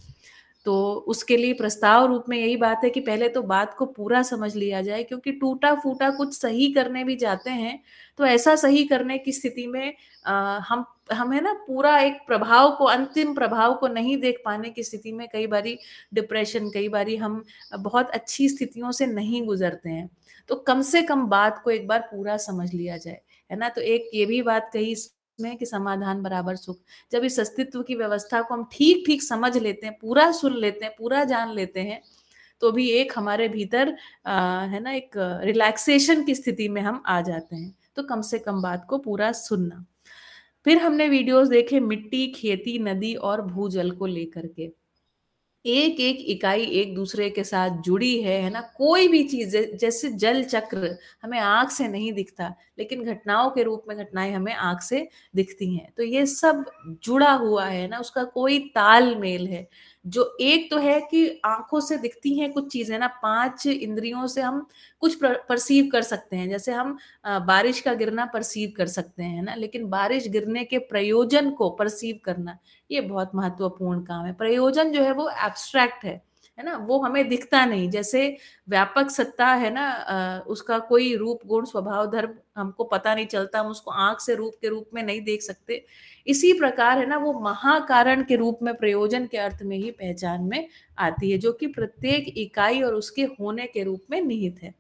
तो उसके लिए प्रस्ताव रूप में यही बात है कि पहले तो बात को पूरा समझ लिया जाए, क्योंकि टूटा फूटा कुछ सही करने भी जाते हैं तो ऐसा सही करने की स्थिति में हम है ना पूरा एक प्रभाव को, अंतिम प्रभाव को नहीं देख पाने की स्थिति में कई बारी डिप्रेशन, कई बारी हम बहुत अच्छी स्थितियों से नहीं गुजरते हैं। तो कम से कम बात को एक बार पूरा समझ लिया जाए, है ना। तो एक ये भी बात कही में कि समाधान बराबर सुख। जब इस अस्तित्व की व्यवस्था को हम ठीक ठीक समझ लेते हैं, पूरा सुन लेते हैं, पूरा जान लेते हैं, तो भी एक हमारे भीतर है ना एक रिलैक्सेशन की स्थिति में हम आ जाते हैं। तो कम से कम बात को पूरा सुनना। फिर हमने वीडियोस देखे मिट्टी, खेती, नदी और भूजल को लेकर के। एक एक इकाई एक दूसरे के साथ जुड़ी है ना। कोई भी चीज जैसे जल चक्र हमें आंख से नहीं दिखता, लेकिन घटनाओं के रूप में घटनाएं हमें आंख से दिखती हैं। तो ये सब जुड़ा हुआ है ना, उसका कोई तालमेल है। जो एक तो है कि आंखों से दिखती हैं कुछ चीजें ना, 5 इंद्रियों से हम कुछ परसीव कर सकते हैं, जैसे हम बारिश का गिरना परसीव कर सकते हैं ना, लेकिन बारिश गिरने के प्रयोजन को परसीव करना ये बहुत महत्वपूर्ण काम है। प्रयोजन जो है वो एब्स्ट्रैक्ट है ना, वो हमें दिखता नहीं। जैसे व्यापक सत्ता है ना, उसका कोई रूप गुण स्वभाव धर्म हमको पता नहीं चलता, हम उसको आंख से रूप के रूप में नहीं देख सकते। इसी प्रकार है ना, वो महाकारण के रूप में प्रयोजन के अर्थ में ही पहचान में आती है, जो कि प्रत्येक इकाई और उसके होने के रूप में निहित है।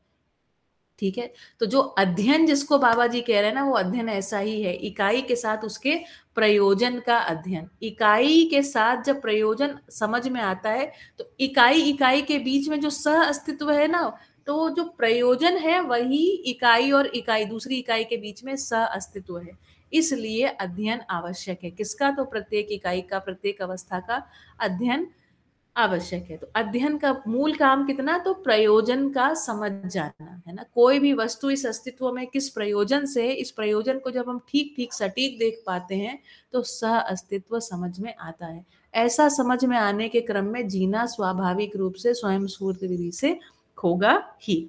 ठीक है, तो जो अध्ययन जिसको बाबा जी कह रहे हैं ना, वो अध्ययन ऐसा ही है, इकाई के साथ उसके प्रयोजन का अध्ययन। इकाई के साथ जब प्रयोजन समझ में आता है तो इकाई इकाई के बीच में जो सह अस्तित्व है ना, तो जो प्रयोजन है वही इकाई और इकाई दूसरी इकाई के बीच में सह अस्तित्व है। इसलिए अध्ययन आवश्यक है। किसका? तो प्रत्येक इकाई का, प्रत्येक अवस्था का अध्ययन आवश्यक है। तो अध्ययन का मूल काम कितना? तो प्रयोजन का समझ जाना है ना, कोई भी वस्तु इस अस्तित्व में किस प्रयोजन से, इस प्रयोजन को जब हम ठीक ठीक सटीक देख पाते हैं तो सह अस्तित्व समझ में आता है। ऐसा समझ में आने के क्रम में जीना स्वाभाविक रूप से स्वयं स्फूर्त विधि से होगा ही।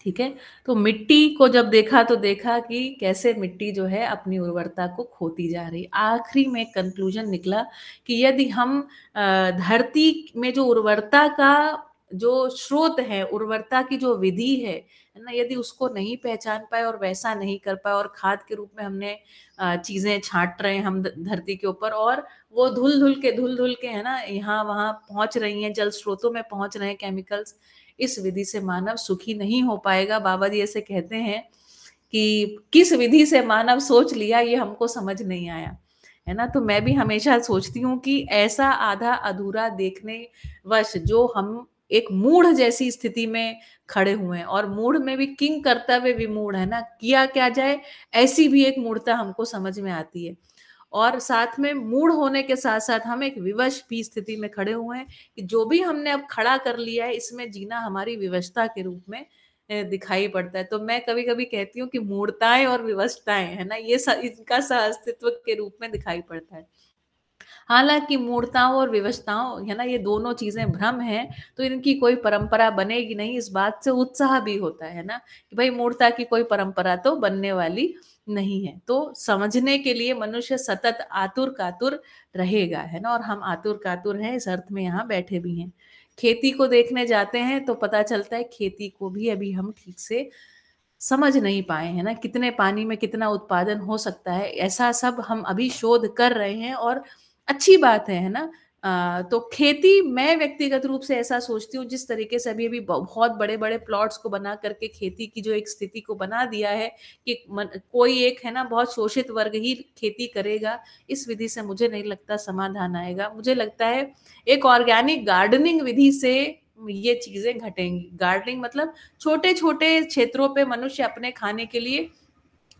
ठीक है, तो मिट्टी को जब देखा तो देखा कि कैसे मिट्टी जो है अपनी उर्वरता को खोती जा रही। आखिरी में कंक्लूजन निकला कि यदि हम धरती में जो उर्वरता का जो स्रोत है, उर्वरता की जो विधि है ना, यदि उसको नहीं पहचान पाए और वैसा नहीं कर पाए, और खाद के रूप में हमने चीजें छांट रहे हैं हम धरती के ऊपर, और वो धुल धुल के है ना यहाँ वहां पहुंच रही हैं, जल स्रोतों में पहुंच रहे हैं केमिकल्स, इस विधि से मानव सुखी नहीं हो पाएगा। बाबा जी ऐसे कहते हैं कि किस विधि से मानव सोच लिया ये हमको समझ नहीं आया, है ना। तो मैं भी हमेशा सोचती हूँ कि ऐसा आधा अधूरा देखने वश जो हम एक मूढ़ जैसी स्थिति में खड़े हुए हैं, और मूढ़ में भी किंग कर्तव्य विमूढ़ है ना, किया क्या जाए, ऐसी भी एक मूढ़ता हमको समझ में आती है। और साथ में मूढ़ होने के साथ साथ हम एक विवश भी स्थिति में खड़े हुए हैं कि जो भी हमने अब खड़ा कर लिया है इसमें जीना हमारी विवशता के रूप में दिखाई पड़ता है। तो मैं कभी कभी कहती हूँ कि मूढ़ताएं और विवशताएं है ना, ये इनका सह अस्तित्व के रूप में दिखाई पड़ता है। हालांकि मूर्ताओं और विवशताओं है ना, ये दोनों चीजें भ्रम है, तो इनकी कोई परंपरा बनेगी नहीं, इस बात से उत्साह भी होता है ना कि भाई मूर्ता की कोई परंपरा तो बनने वाली नहीं है। तो समझने के लिए मनुष्य सतत आतुर कातुर रहेगा, है ना, और हम आतुर कातुर हैं, इस अर्थ में यहाँ बैठे भी हैं। खेती को देखने जाते हैं तो पता चलता है खेती को भी अभी हम ठीक से समझ नहीं पाए, है ना, कितने पानी में कितना उत्पादन हो सकता है, ऐसा सब हम अभी शोध कर रहे हैं, और अच्छी बात है ना। तो खेती, मैं व्यक्तिगत रूप से ऐसा सोचती हूँ, जिस तरीके से अभी अभी बहुत बड़े बड़े प्लॉट्स को बना करके खेती की जो एक स्थिति को बना दिया है कि कोई एक है ना बहुत शोषित वर्ग ही खेती करेगा, इस विधि से मुझे नहीं लगता समाधान आएगा। मुझे लगता है एक ऑर्गेनिक गार्डनिंग विधि से ये चीजें घटेंगी। गार्डनिंग मतलब छोटे छोटे क्षेत्रों पे मनुष्य अपने खाने के लिए,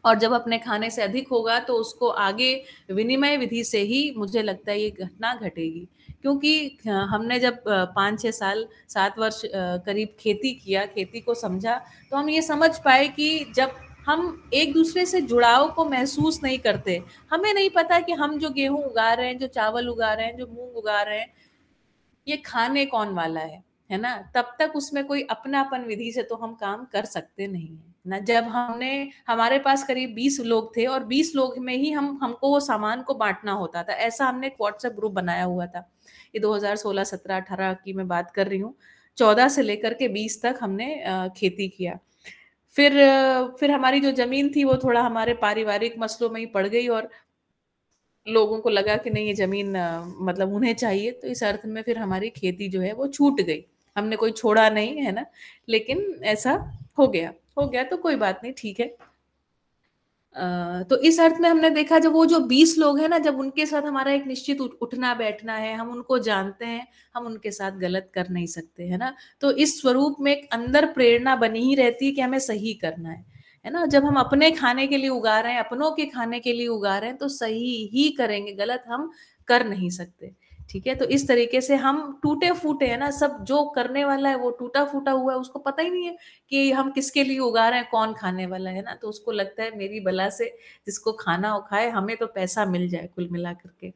और जब अपने खाने से अधिक होगा तो उसको आगे विनिमय विधि से ही मुझे लगता है ये घटना घटेगी। क्योंकि हमने जब 5-6 साल 7 वर्ष करीब खेती किया, खेती को समझा, तो हम ये समझ पाए कि जब हम एक दूसरे से जुड़ाव को महसूस नहीं करते, हमें नहीं पता कि हम जो गेहूं उगा रहे हैं, जो चावल उगा रहे हैं, जो मूंग उगा रहे हैं, ये खाने कौन वाला है ना, तब तक उसमें कोई अपनापन विधि से तो हम काम कर सकते नहीं है ना। जब हमने, हमारे पास करीब 20 लोग थे और 20 लोग में ही हमको वो सामान को बांटना होता था, ऐसा हमने एक व्हाट्सएप ग्रुप बनाया हुआ था। ये 2016 17 18 की मैं बात कर रही हूँ। 14 से लेकर के 20 तक हमने खेती किया। फिर हमारी जो जमीन थी वो थोड़ा हमारे पारिवारिक मसलों में ही पड़ गई, और लोगों को लगा कि नहीं ये जमीन मतलब उन्हें चाहिए, तो इस अर्थ में फिर हमारी खेती जो है वो छूट गई। हमने कोई छोड़ा नहीं है ना, लेकिन ऐसा हो गया तो कोई बात नहीं, ठीक है। तो इस अर्थ में हमने देखा जब वो जो 20 लोग हैं ना, जब उनके साथ हमारा एक निश्चित उठना बैठना है, हम उनको जानते हैं, हम उनके साथ गलत कर नहीं सकते, है ना। तो इस स्वरूप में एक अंदर प्रेरणा बनी ही रहती है कि हमें सही करना है ना। जब हम अपने खाने के लिए उगा रहे हैं, अपनों के खाने के लिए उगा रहे हैं, तो सही ही करेंगे, गलत हम कर नहीं सकते। ठीक है, तो इस तरीके से हम टूटे फूटे है ना, सब जो करने वाला है वो टूटा फूटा हुआ है, उसको पता ही नहीं है कि हम किसके लिए उगा रहे हैं, कौन खाने वाला है ना, तो उसको लगता है मेरी बला से जिसको खाना हो खाए, हमें तो पैसा मिल जाए कुल मिला करके।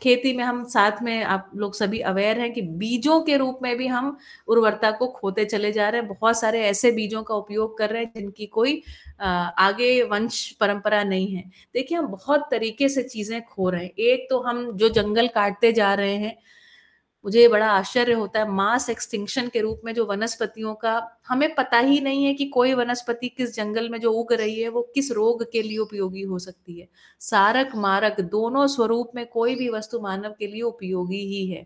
खेती में हम साथ में, आप लोग सभी अवेयर हैं कि बीजों के रूप में भी हम उर्वरता को खोते चले जा रहे हैं। बहुत सारे ऐसे बीजों का उपयोग कर रहे हैं जिनकी कोई आगे वंश परंपरा नहीं है। देखिए, हम बहुत तरीके से चीजें खो रहे हैं। एक तो हम जो जंगल काटते जा रहे हैं, मुझे बड़ा आश्चर्य होता है, मास एक्सटिंक्शन के रूप में जो वनस्पतियों का हमें पता ही नहीं है कि कोई वनस्पति किस जंगल में जो उग रही है वो किस रोग के लिए उपयोगी हो सकती है। सारक मारक दोनों स्वरूप में कोई भी वस्तु मानव के लिए उपयोगी ही है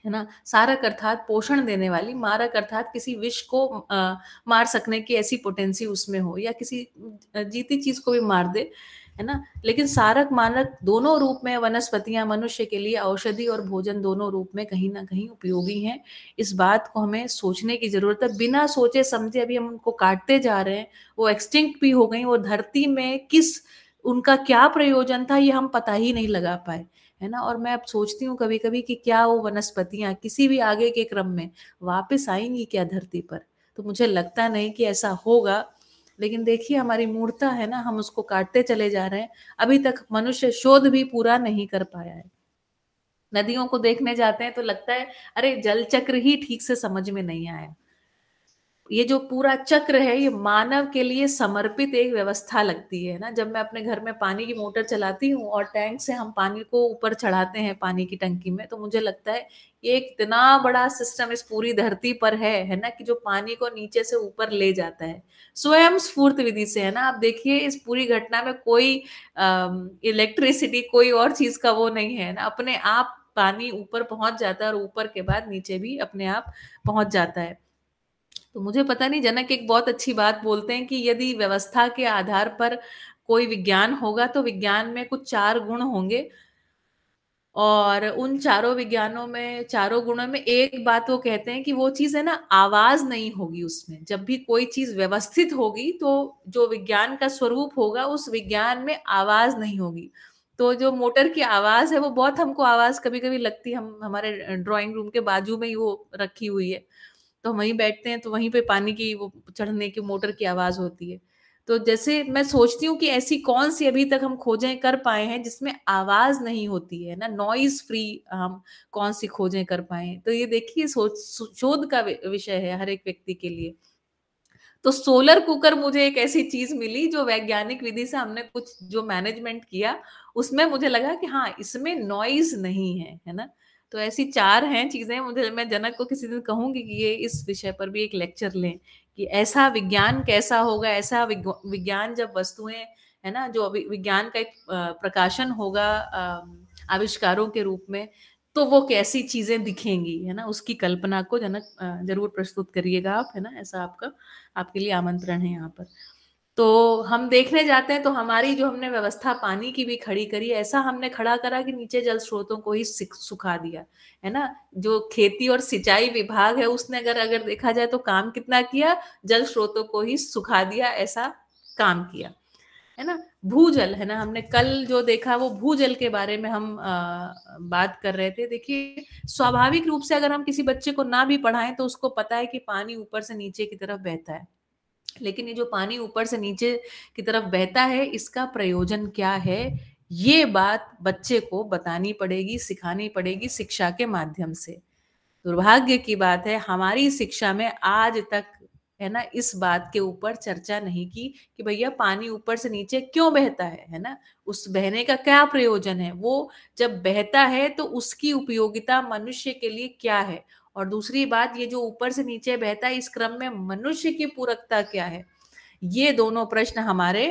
ना। सारक अर्थात पोषण देने वाली, मारक अर्थात किसी विष को मार सकने की ऐसी पोटेंसी उसमें हो, या किसी जीती चीज को भी मार दे, है ना। लेकिन सारक मारक दोनों रूप में वनस्पतियां मनुष्य के लिए औषधि और भोजन दोनों रूप में कहीं ना कहीं उपयोगी हैं। इस बात को हमें सोचने की जरूरत है। बिना सोचे समझे अभी हम उनको काटते जा रहे हैं, वो एक्सटिंक्ट भी हो गई। वो धरती में किस उनका क्या प्रयोजन था ये हम पता ही नहीं लगा पाए, है ना। और मैं अब सोचती हूँ कभी कभी कि क्या वो वनस्पतियां किसी भी आगे के क्रम में वापस आएंगी क्या धरती पर। तो मुझे लगता नहीं कि ऐसा होगा। लेकिन देखिए, हमारी मूर्खता है ना, हम उसको काटते चले जा रहे हैं। अभी तक मनुष्य शोध भी पूरा नहीं कर पाया है। नदियों को देखने जाते हैं तो लगता है अरे जल चक्र ही ठीक से समझ में नहीं आया। ये जो पूरा चक्र है ये मानव के लिए समर्पित एक व्यवस्था लगती है ना। जब मैं अपने घर में पानी की मोटर चलाती हूँ और टैंक से हम पानी को ऊपर चढ़ाते हैं पानी की टंकी में, तो मुझे लगता है ये एक इतना बड़ा सिस्टम इस पूरी धरती पर है ना, कि जो पानी को नीचे से ऊपर ले जाता है स्वयं स्फूर्त विधि से, है ना। आप देखिए, इस पूरी घटना में कोई इलेक्ट्रिसिटी कोई और चीज का वो नहीं है ना। अपने आप पानी ऊपर पहुंच जाता है और ऊपर के बाद नीचे भी अपने आप पहुंच जाता है। तो मुझे पता नहीं, जनक एक बहुत अच्छी बात बोलते हैं कि यदि व्यवस्था के आधार पर कोई विज्ञान होगा तो विज्ञान में कुछ 4 गुण होंगे, और उन चारों विज्ञानों में, चारों गुणों में एक बात वो कहते हैं कि वो चीज है ना, आवाज नहीं होगी उसमें। जब भी कोई चीज व्यवस्थित होगी तो जो विज्ञान का स्वरूप होगा उस विज्ञान में आवाज नहीं होगी। तो जो मोटर की आवाज है वो बहुत हमको आवाज कभी कभी लगती है। हम हमारे ड्राइंग रूम के बाजू में ही वो रखी हुई है, तो हम वहीं बैठते हैं तो वहीं पे पानी की वो चढ़ने की मोटर की आवाज होती है। तो जैसे मैं सोचती हूँ कि ऐसी कौन सी अभी तक हम खोजें कर पाए हैं जिसमें आवाज नहीं होती है ना, नॉइज फ्री हम कौन सी खोजें कर पाए हैं। तो ये देखिए, शोध का विषय है हर एक व्यक्ति के लिए। तो सोलर कुकर मुझे एक ऐसी चीज मिली जो वैज्ञानिक विधि से हमने कुछ जो मैनेजमेंट किया, उसमें मुझे लगा कि हाँ, इसमें नॉइज नहीं है ना। तो ऐसी 4 हैं चीजें। मुझे, मैं जनक को किसी दिन कहूंगी कि ये इस विषय पर भी एक लेक्चर लें कि ऐसा विज्ञान कैसा होगा, ऐसा विज्ञान जब वस्तुएं, है ना, जो विज्ञान का एक प्रकाशन होगा आविष्कारों के रूप में, तो वो कैसी चीजें दिखेंगी, है ना। उसकी कल्पना को जनक जरूर प्रस्तुत करिएगा आप, है ना। ऐसा आपका, आपके लिए आमंत्रण है यहाँ पर। तो हम देखने जाते हैं तो हमारी जो हमने व्यवस्था पानी की भी खड़ी करी, ऐसा हमने खड़ा करा कि नीचे जल स्रोतों को ही सुखा दिया, है ना। जो खेती और सिंचाई विभाग है उसने अगर देखा जाए तो काम कितना किया, जल स्रोतों को ही सुखा दिया, ऐसा काम किया, है ना। भूजल, है ना, हमने कल जो देखा वो भूजल के बारे में हम बात कर रहे थे। देखिए, स्वाभाविक रूप से अगर हम किसी बच्चे को ना भी पढ़ाएं तो उसको पता है कि पानी ऊपर से नीचे की तरफ बहता है। लेकिन ये जो पानी ऊपर से नीचे की तरफ बहता है, इसका प्रयोजन क्या है, ये बात बच्चे को बतानी पड़ेगी, सिखानी पड़ेगी शिक्षा के माध्यम से। दुर्भाग्य की बात है, हमारी शिक्षा में आज तक, है ना, इस बात के ऊपर चर्चा नहीं की कि भैया पानी ऊपर से नीचे क्यों बहता है ना। उस बहने का क्या प्रयोजन है, वो जब बहता है तो उसकी उपयोगिता मनुष्य के लिए क्या है। और दूसरी बात, ये जो ऊपर से नीचे बहता है, इस क्रम में मनुष्य की पूरकता क्या है। ये दोनों प्रश्न हमारे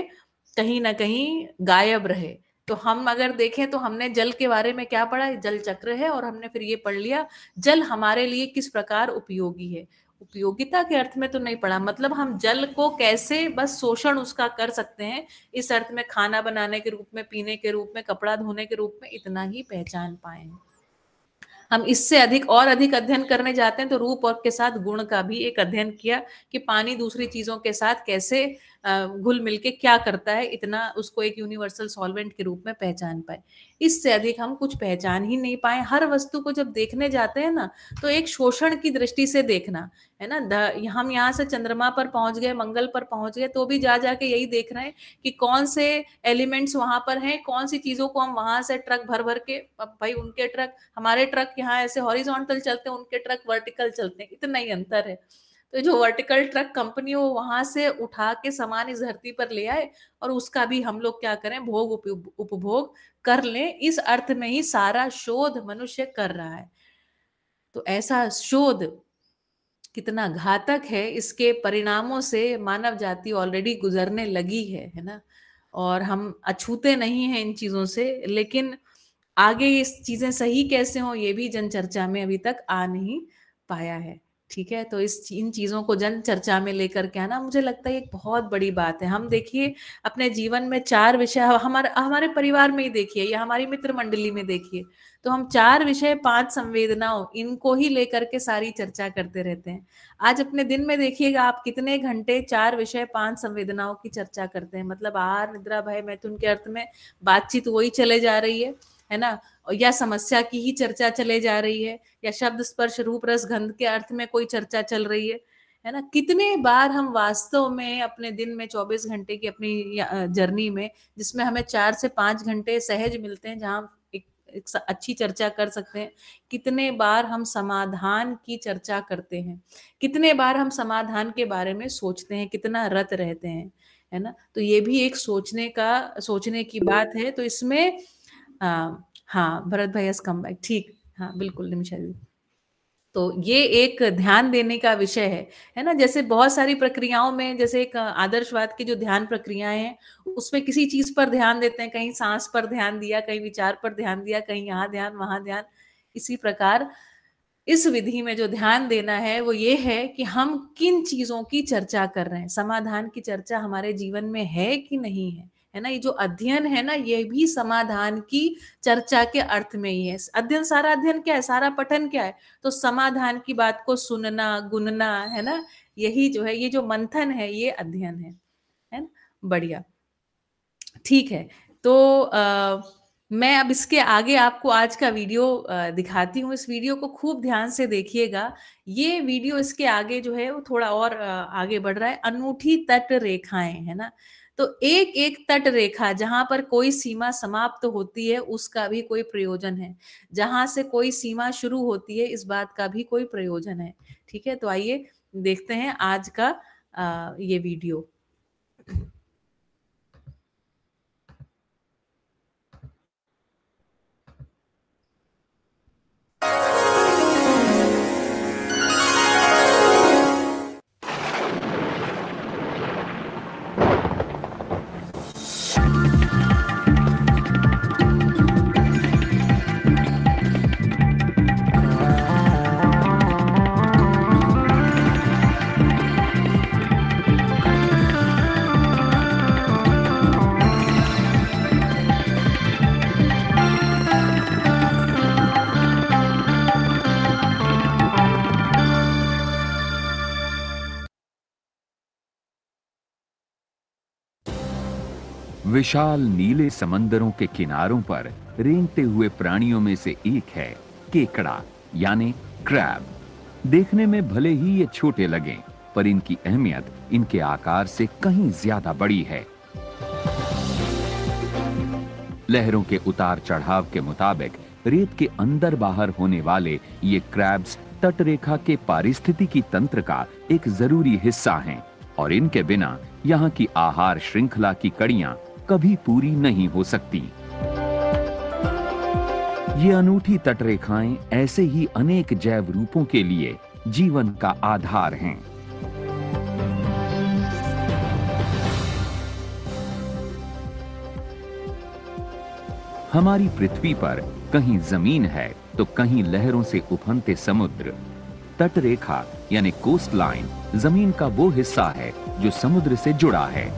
कहीं ना कहीं गायब रहे। तो हम अगर देखें तो हमने जल के बारे में क्या पढ़ा, जल चक्र है, और हमने फिर ये पढ़ लिया जल हमारे लिए किस प्रकार उपयोगी है। उपयोगिता के अर्थ में तो नहीं पढ़ा, मतलब हम जल को कैसे बस शोषण उसका कर सकते हैं, इस अर्थ में खाना बनाने के रूप में, पीने के रूप में, कपड़ा धोने के रूप में, इतना ही पहचान पाए हैं। हम इससे अधिक और अधिक अध्ययन करने जाते हैं तो रूप और के साथ गुण का भी एक अध्ययन किया कि पानी दूसरी चीजों के साथ कैसे घुल मिल के क्या करता है, इतना उसको एक यूनिवर्सल सॉल्वेंट के रूप में पहचान पाए। इससे अधिक हम कुछ पहचान ही नहीं पाए। हर वस्तु को जब देखने जाते हैं ना, तो एक शोषण की दृष्टि से देखना है ना। हम यहाँ से चंद्रमा पर पहुंच गए, मंगल पर पहुंच गए, तो भी जा जाके यही देख रहे हैं कि कौन से एलिमेंट्स वहां पर हैं, कौन सी चीजों को हम वहां से ट्रक भर भर के, अब भाई उनके ट्रक, हमारे ट्रक यहाँ ऐसे हॉरिजॉन्टल चलते हैं, उनके ट्रक वर्टिकल चलते हैं, इतना ही अंतर है। तो जो वर्टिकल ट्रक कंपनी हो वहां से उठा के सामान इस धरती पर ले आए, और उसका भी हम लोग क्या करें, भोग उपभोग कर लें। इस अर्थ में ही सारा शोध मनुष्य कर रहा है। तो ऐसा शोध कितना घातक है, इसके परिणामों से मानव जाति ऑलरेडी गुजरने लगी है ना। और हम अछूते नहीं हैं इन चीजों से, लेकिन आगे ये चीजें सही कैसे हो, ये भी जन चर्चा में अभी तक आ नहीं पाया है। ठीक है, तो इन चीजों को जन चर्चा में लेकर के आना, मुझे लगता है एक बहुत बड़ी बात है। हम देखिए अपने जीवन में 4 विषय, हमारे परिवार में ही देखिए या हमारी मित्र मंडली में देखिए, तो हम 4 विषय 5 संवेदनाओं, इनको ही लेकर के सारी चर्चा करते रहते हैं। आज अपने दिन में देखिएगा आप कितने घंटे 4 विषय 5 संवेदनाओं की चर्चा करते हैं। मतलब आहार, निद्रा, भय, मैथुन के अर्थ में बातचीत वही चले जा रही है ना, या समस्या की ही चर्चा चले जा रही है, या शब्द, स्पर्श, रूप, रस, गंध के अर्थ में कोई चर्चा चल रही है ना। कितने बार हम वास्तव में अपने दिन में 24 घंटे की अपनी जर्नी में, जिसमें हमें 4 से 5 घंटे सहज मिलते हैं जहां एक अच्छी चर्चा कर सकते हैं, कितने बार हम समाधान की चर्चा करते हैं, कितने बार हम समाधान के बारे में सोचते हैं, कितना रत रहते हैं, है ना। तो ये भी एक सोचने की बात है। तो इसमें हाँ, भरत भाई हैज कम बैक, ठीक, हाँ बिल्कुल निमिषा जी। तो ये एक ध्यान देने का विषय है ना। जैसे बहुत सारी प्रक्रियाओं में, जैसे एक आदर्शवाद की जो ध्यान प्रक्रियाएं हैं, उसमें किसी चीज पर ध्यान देते हैं, कहीं सांस पर ध्यान दिया, कहीं विचार पर ध्यान दिया, कहीं यहाँ ध्यान वहां ध्यान। इसी प्रकार इस विधि में जो ध्यान देना है वो ये है कि हम किन चीजों की चर्चा कर रहे हैं, समाधान की चर्चा हमारे जीवन में है कि नहीं है ना। ये जो अध्ययन है ना, ये भी समाधान की चर्चा के अर्थ में ही है। अध्ययन, सारा अध्ययन क्या है, सारा पठन क्या है, तो समाधान की बात को सुनना, गुनना, है ना। यही जो है, ये जो मंथन है, ये अध्ययन है ना। बढ़िया, ठीक है। तो मैं अब इसके आगे आपको आज का वीडियो दिखाती हूँ। इस वीडियो को खूब ध्यान से देखिएगा। ये वीडियो इसके आगे जो है वो थोड़ा और आगे बढ़ रहा है। अनूठी तट रेखाएं, है ना। तो एक एक तट रेखा जहां पर कोई सीमा समाप्त होती है, उसका भी कोई प्रयोजन है। जहां से कोई सीमा शुरू होती है, इस बात का भी कोई प्रयोजन है। ठीक है, तो आइए देखते हैं आज का ये वीडियो। विशाल नीले समंदरों के किनारों पर रेंगते हुए प्राणियों में से एक है केकड़ा, यानी क्रैब। देखने में भले ही ये छोटे लगें, पर इनकी अहमियत इनके आकार से कहीं ज्यादा बड़ी है। लहरों के उतार चढ़ाव के मुताबिक रेत के अंदर बाहर होने वाले ये क्रैब्स तटरेखा के पारिस्थितिकी तंत्र का एक जरूरी हिस्सा हैं, और इनके बिना यहाँ की आहार श्रृंखला की कड़ियां कभी पूरी नहीं हो सकती। ये अनूठी तटरेखाएं ऐसे ही अनेक जैव रूपों के लिए जीवन का आधार हैं। हमारी पृथ्वी पर कहीं जमीन है तो कहीं लहरों से उफनते समुद्र। तटरेखा यानी कोस्ट लाइन जमीन का वो हिस्सा है जो समुद्र से जुड़ा है।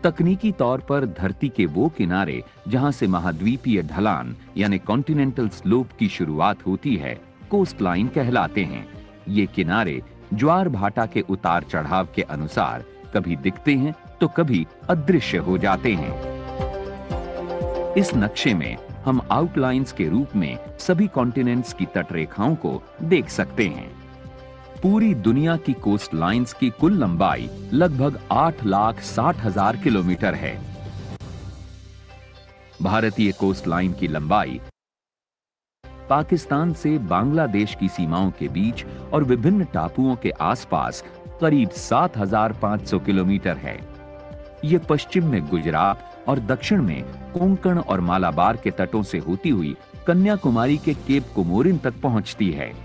तकनीकी तौर पर धरती के वो किनारे जहां से महाद्वीपीय ढलान यानी कॉन्टिनेंटल स्लोप की शुरुआत होती है, कोस्ट लाइन कहलाते हैं। ये किनारे ज्वार भाटा के उतार चढ़ाव के अनुसार कभी दिखते हैं तो कभी अदृश्य हो जाते हैं। इस नक्शे में हम आउटलाइंस के रूप में सभी कॉन्टिनेंट्स की तटरेखाओं को देख सकते हैं। पूरी दुनिया की कोस्ट लाइंस की कुल लंबाई लगभग 8,60,000 किलोमीटर है। भारतीय कोस्ट लाइन की लंबाई पाकिस्तान से बांग्लादेश की सीमाओं के बीच और विभिन्न टापुओं के आसपास करीब 7,500 किलोमीटर है। ये पश्चिम में गुजरात और दक्षिण में कोंकण और मालाबार के तटों से होती हुई कन्याकुमारी के केप कोमोरिन तक पहुंचती है।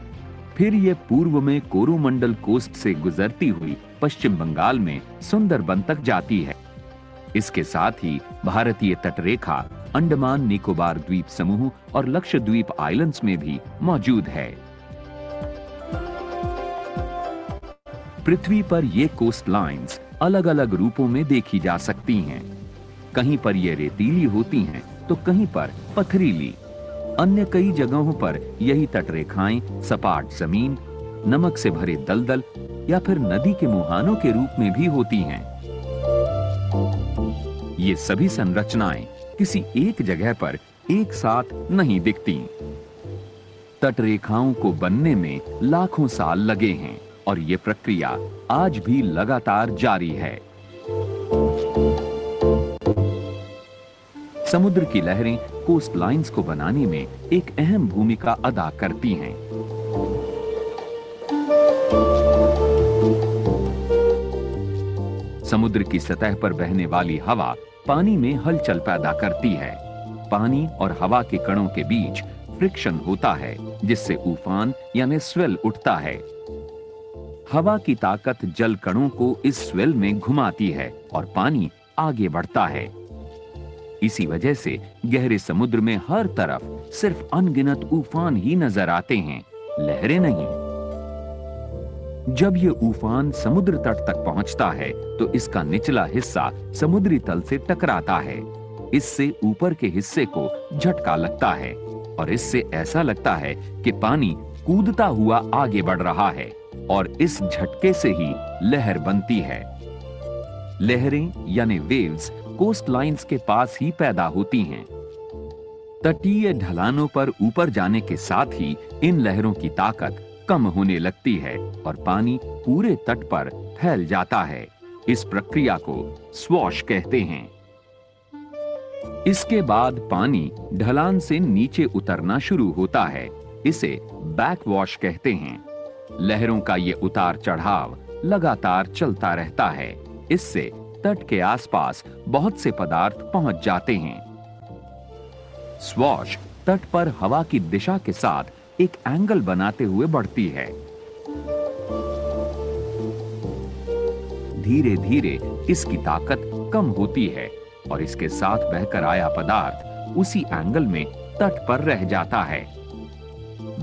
फिर ये पूर्व में कोरोमंडल कोस्ट से गुजरती हुई पश्चिम बंगाल में सुंदरबन तक जाती है। इसके साथ ही भारतीय तटरेखा अंडमान निकोबार द्वीप समूह और लक्षद्वीप आइलैंड्स में भी मौजूद है। पृथ्वी पर ये कोस्ट लाइंस अलग अलग रूपों में देखी जा सकती हैं। कहीं पर ये रेतीली होती हैं तो कहीं पर पथरीली। अन्य कई जगहों पर यही तटरेखाएं सपाट जमीन, नमक से भरे दलदल या फिर नदी के मुहानों के रूप में भी होती हैं। ये सभी संरचनाएं किसी एक जगह पर एक साथ नहीं दिखती। तटरेखाओं को बनने में लाखों साल लगे हैं और ये प्रक्रिया आज भी लगातार जारी है। समुद्र की लहरें कोस्ट लाइंस को बनाने में एक अहम भूमिका अदा करती हैं। समुद्र की सतह पर बहने वाली हवा पानी में हलचल पैदा करती है। पानी और हवा के कणों के बीच फ्रिक्शन होता है, जिससे उफान यानी स्वेल उठता है। हवा की ताकत जल कणों को इस स्वेल में घुमाती है और पानी आगे बढ़ता है। इसी वजह से गहरे समुद्र में हर तरफ सिर्फ अनगिनत उफान ही नजर आते हैं, लहरें नहीं। जब ये उफान समुद्र तट तक पहुंचता है तो इसका निचला हिस्सा समुद्री तल से टकराता है। इससे ऊपर के हिस्से को झटका लगता है और इससे ऐसा लगता है कि पानी कूदता हुआ आगे बढ़ रहा है और इस झटके से ही लहर बनती है। लहरें यानी वेव्स कोस्ट लाइंस के पास ही पैदा होती हैं। तटीय ढलानों पर ऊपर जाने के साथ ही इन लहरों की ताकत कम होने लगती है और पानी पूरे तट पर फैल जाता है। इस प्रक्रिया को स्वॉश कहते हैं। इसके बाद पानी ढलान से नीचे उतरना शुरू होता है। इसे बैकवॉश कहते हैं। लहरों का ये उतार चढ़ाव लगातार चलता रहता है। इससे तट के आसपास बहुत से पदार्थ पहुंच जाते हैं। स्वॉश तट पर हवा की दिशा के साथ एक एंगल बनाते हुए बढ़ती है। धीरे धीरे इसकी ताकत कम होती है और इसके साथ बहकर आया पदार्थ उसी एंगल में तट पर रह जाता है।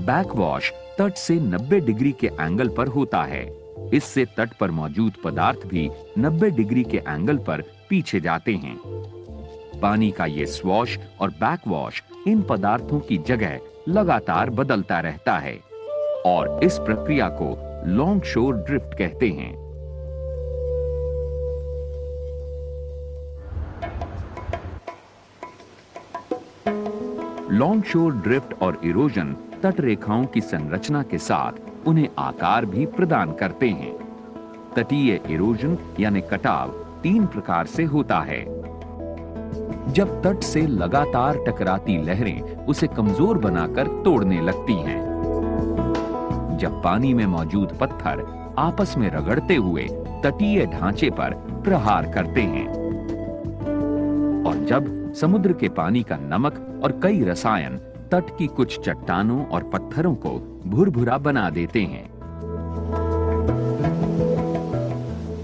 बैकवॉश तट से 90 डिग्री के एंगल पर होता है। इससे तट पर मौजूद पदार्थ भी 90 डिग्री के एंगल पर पीछे जाते हैं। पानी का ये स्वॉश और बैकवॉश इन पदार्थों की जगह लगातार बदलता रहता है और इस प्रक्रिया को लॉन्ग शोर ड्रिफ्ट कहते हैं। लॉन्ग शोर ड्रिफ्ट और इरोजन तट रेखाओं की संरचना के साथ उन्हें आकार भी प्रदान करते हैं। तटीय इरोजन यानी कटाव 3 प्रकार से होता है। जब तट से लगातार टकराती लहरें उसे कमजोर बनाकर तोड़ने लगती हैं। जब पानी में मौजूद पत्थर आपस में रगड़ते हुए तटीय ढांचे पर प्रहार करते हैं और जब समुद्र के पानी का नमक और कई रसायन तट की कुछ चट्टानों और पत्थरों को भुरभुरा बना देते हैं।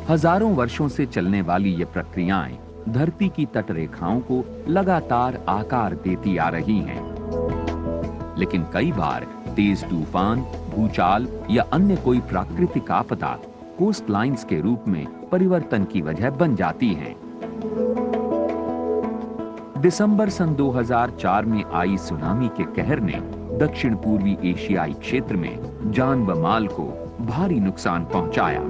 हजारों वर्षों से चलने वाली ये प्रक्रियाएं धरती की तटरेखाओं को लगातार आकार देती आ रही हैं। लेकिन कई बार तेज तूफान, भूचाल या अन्य कोई प्राकृतिक आपदा कोस्ट लाइंस के रूप में परिवर्तन की वजह बन जाती हैं। दिसंबर सन 2004 में आई सुनामी के कहर ने दक्षिण पूर्वी एशियाई क्षेत्र में जान व माल को भारी नुकसान पहुंचाया।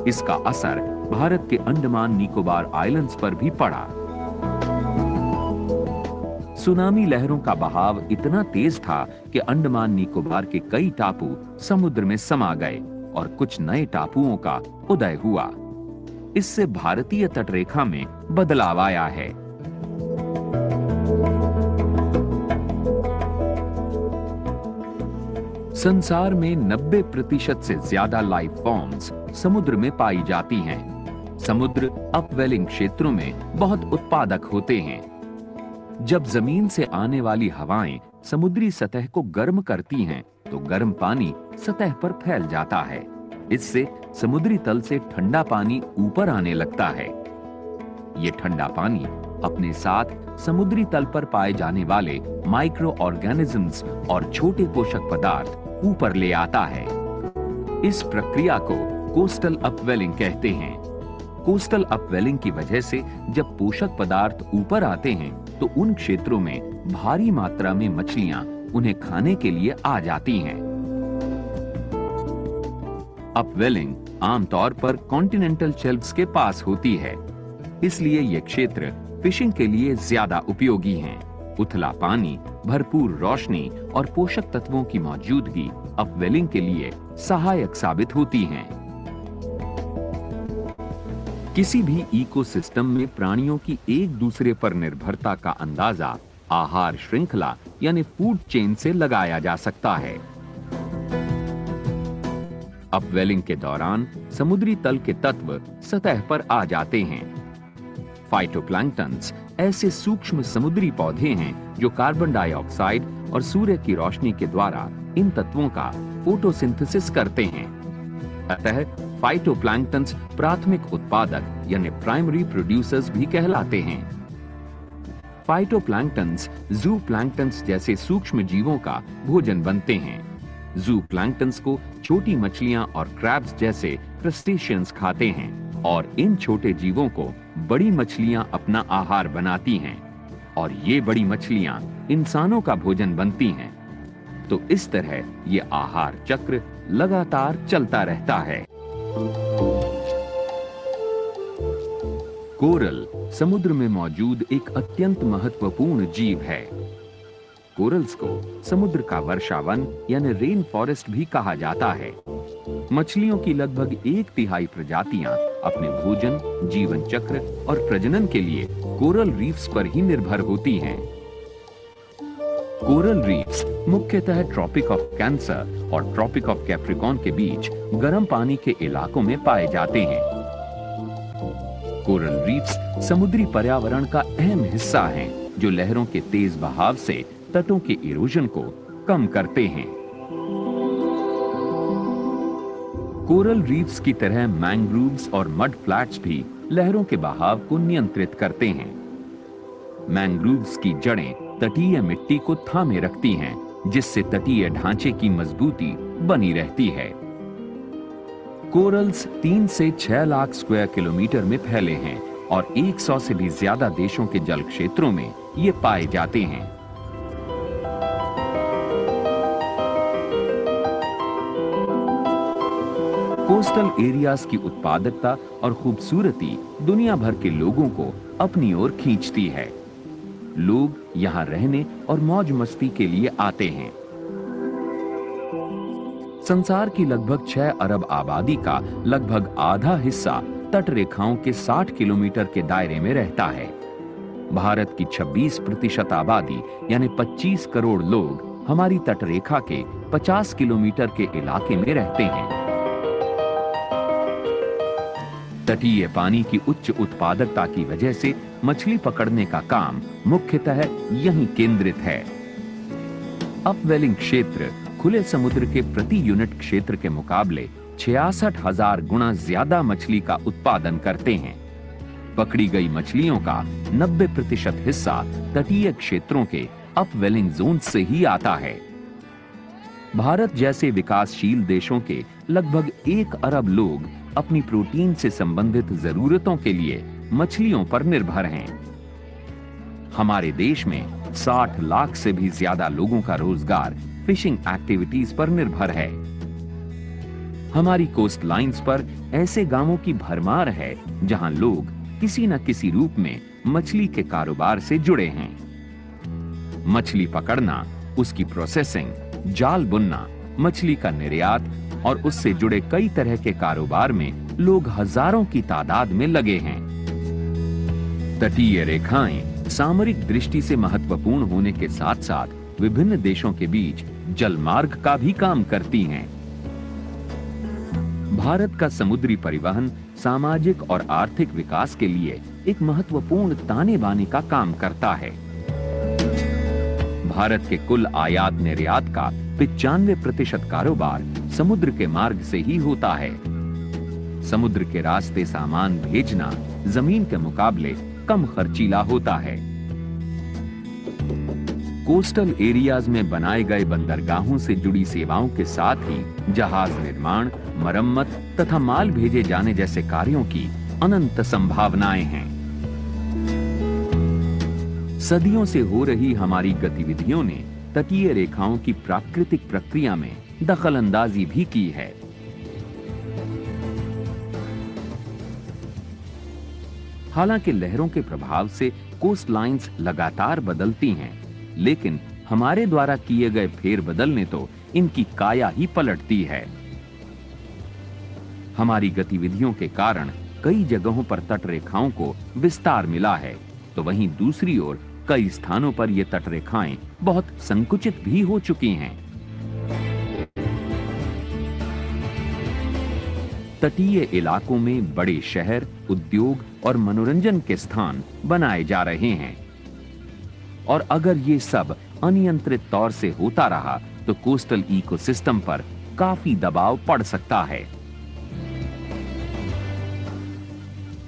इसका असर भारत के अंडमान निकोबार आइलैंड्स पर भी पड़ा। सुनामी लहरों का बहाव इतना तेज था कि अंडमान निकोबार के कई टापू समुद्र में समा गए और कुछ नए टापुओं का उदय हुआ। इससे भारतीय तटरेखा में बदलाव आया है। संसार में 90% से ज्यादा लाइफ फॉर्म्स समुद्र में पाई जाती हैं। समुद्र अपवेलिंग क्षेत्रों में बहुत उत्पादक होते हैं। जब जमीन से आने वाली हवाएं समुद्री सतह को गर्म करती हैं, तो गर्म पानी सतह पर फैल जाता है। इससे समुद्री तल से ठंडा पानी ऊपर आने लगता है। ये ठंडा पानी अपने साथ समुद्री तल पर पाए जाने वाले माइक्रो ऑर्गेनिजम्स और छोटे पोषक पदार्थ ऊपर ले आता है। इस प्रक्रिया को कोस्टल अपवेलिंग कहते हैं। कोस्टल अपवेलिंग की वजह से जब पोषक पदार्थ ऊपर आते हैं, तो उन क्षेत्रों में भारी मात्रा में मछलियां उन्हें खाने के लिए आ जाती हैं। अपवेलिंग आमतौर पर कॉन्टिनेंटल शेल्फ्स के पास होती है, इसलिए ये क्षेत्र फिशिंग के लिए ज्यादा उपयोगी हैं। उथला पानी, भरपूर रोशनी और पोषक तत्वों की मौजूदगी अपवेलिंग के लिए सहायक साबित होती हैं। किसी भी इकोसिस्टम में प्राणियों की एक दूसरे पर निर्भरता का अंदाजा आहार श्रृंखला यानी फूड चेन से लगाया जा सकता है। अपवेलिंग के दौरान समुद्री तल के तत्व सतह पर आ जाते हैं। फाइटोप्लैंक्टन्स ऐसे सूक्ष्म समुद्री पौधे हैं जो कार्बन डाइऑक्साइड और सूर्य की रोशनी के द्वारा इन तत्वों का फोटोसिंथेसिस करते हैं। अतः फाइटोप्लैंक्टन्स प्राथमिक उत्पादक यानी प्राइमरी प्रोड्यूसर्स भी कहलाते हैं। फाइटोप्लैंक्टन्स ज़ूप्लैंक्टन्स जैसे सूक्ष्म जीवों का भोजन बनते हैं। ज़ूप्लैंक्टन्स को छोटी मछलियां और क्रैब्स जैसे क्रस्टेशियंस खाते हैं और इन छोटे जीवों को बड़ी मछलियां अपना आहार बनाती हैं और ये बड़ी मछलियां इंसानों का भोजन बनती हैं। तो इस तरह ये आहार चक्र लगातार चलता रहता है। कोरल समुद्र में मौजूद एक अत्यंत महत्वपूर्ण जीव है। कोरल्स को समुद्र का वर्षावन यानी रेन फॉरेस्ट भी कहा जाता है। मछलियों की लगभग 1/3 प्रजातियां अपने भोजन, जीवन चक्र और प्रजनन के लिए कोरल रीफ्स पर ही निर्भर होती हैं। कोरल रीफ्स मुख्यतः ट्रॉपिक ऑफ कैंसर और ट्रॉपिक ऑफ कैप्रिकॉर्न के बीच गर्म पानी के इलाकों में पाए जाते हैं। कोरल रीफ्स समुद्री पर्यावरण का अहम हिस्सा हैं, जो लहरों के तेज बहाव से तटों के इरोजन को कम करते हैं। कोरल रीफ्स की तरह मैंग्रोव्स और मड फ्लैट्स भी लहरों के बहाव को नियंत्रित करते हैं। मैंग्रोव्स की जड़ें तटीय मिट्टी को थामे रखती हैं, जिससे तटीय ढांचे की मजबूती बनी रहती है। कोरल्स 3 से 6 लाख स्क्वायर किलोमीटर में फैले हैं और 100 से भी ज्यादा देशों के जल क्षेत्रों में ये पाए जाते हैं। कोस्टल एरियाज की उत्पादकता और खूबसूरती दुनिया भर के लोगों को अपनी ओर खींचती है। लोग यहां रहने और मौज मस्ती के लिए आते हैं। संसार की लगभग 6 अरब आबादी का लगभग आधा हिस्सा तट रेखाओं के 60 किलोमीटर के दायरे में रहता है। भारत की 26% आबादी यानी 25 करोड़ लोग हमारी तट रेखा के 50 किलोमीटर के इलाके में रहते हैं। तटीय पानी की उच्च उत्पादकता की वजह से मछली पकड़ने का काम मुख्यतः यहीं केंद्रित है। अपवेलिंग क्षेत्र खुले समुद्र के प्रति यूनिट क्षेत्र के मुकाबले 66,000 गुना ज्यादा मछली का उत्पादन करते हैं। पकड़ी गई मछलियों का 90% हिस्सा तटीय क्षेत्रों के अपवेलिंग जोन से ही आता है। भारत जैसे विकासशील देशों के लगभग 1 अरब लोग अपनी प्रोटीन से संबंधित जरूरतों के लिए मछलियों पर निर्भर हैं। हमारे देश में 60 लाख से भी ज्यादा लोगों का रोजगार फिशिंग एक्टिविटीज पर निर्भर है। हमारी कोस्ट लाइंस पर ऐसे गांवों की भरमार है जहां लोग किसी न किसी रूप में मछली के कारोबार से जुड़े हैं। मछली पकड़ना, उसकी प्रोसेसिंग, जाल बुनना, मछली का निर्यात और उससे जुड़े कई तरह के कारोबार में लोग हजारों की तादाद में लगे हैं। तटीय रेखाएं सामरिक दृष्टि से महत्वपूर्ण होने के साथ साथ विभिन्न देशों के बीच जल मार्ग का भी काम करती हैं। भारत का समुद्री परिवहन सामाजिक और आर्थिक विकास के लिए एक महत्वपूर्ण ताने बाने का काम करता है। भारत के कुल आयात निर्यात का 95% कारोबार समुद्र के मार्ग से ही होता है। समुद्र के रास्ते सामान भेजना जमीन के मुकाबले कम खर्चीला होता है। कोस्टल एरियाज में बनाए गए बंदरगाहों से जुड़ी सेवाओं के साथ ही जहाज निर्माण, मरम्मत तथा माल भेजे जाने जैसे कार्यों की अनंत संभावनाएं हैं। सदियों से हो रही हमारी गतिविधियों ने तटीय रेखाओं की प्राकृतिक प्रक्रिया में दखल अंदाजी भी की है। हालांकि लहरों के प्रभाव से कोस्ट लाइंस लगातार बदलती हैं, लेकिन हमारे द्वारा किए गए फेरबदल ने तो इनकी काया ही पलटती है। हमारी गतिविधियों के कारण कई जगहों पर तट रेखाओं को विस्तार मिला है, तो वहीं दूसरी ओर कई स्थानों पर ये तट रेखाएं बहुत संकुचित भी हो चुकी हैं। तटीय इलाकों में बड़े शहर, उद्योग और मनोरंजन के स्थान बनाए जा रहे हैं, और अगर ये सब अनियंत्रित तौर से होता रहा तो कोस्टल इकोसिस्टम पर काफी दबाव पड़ सकता है।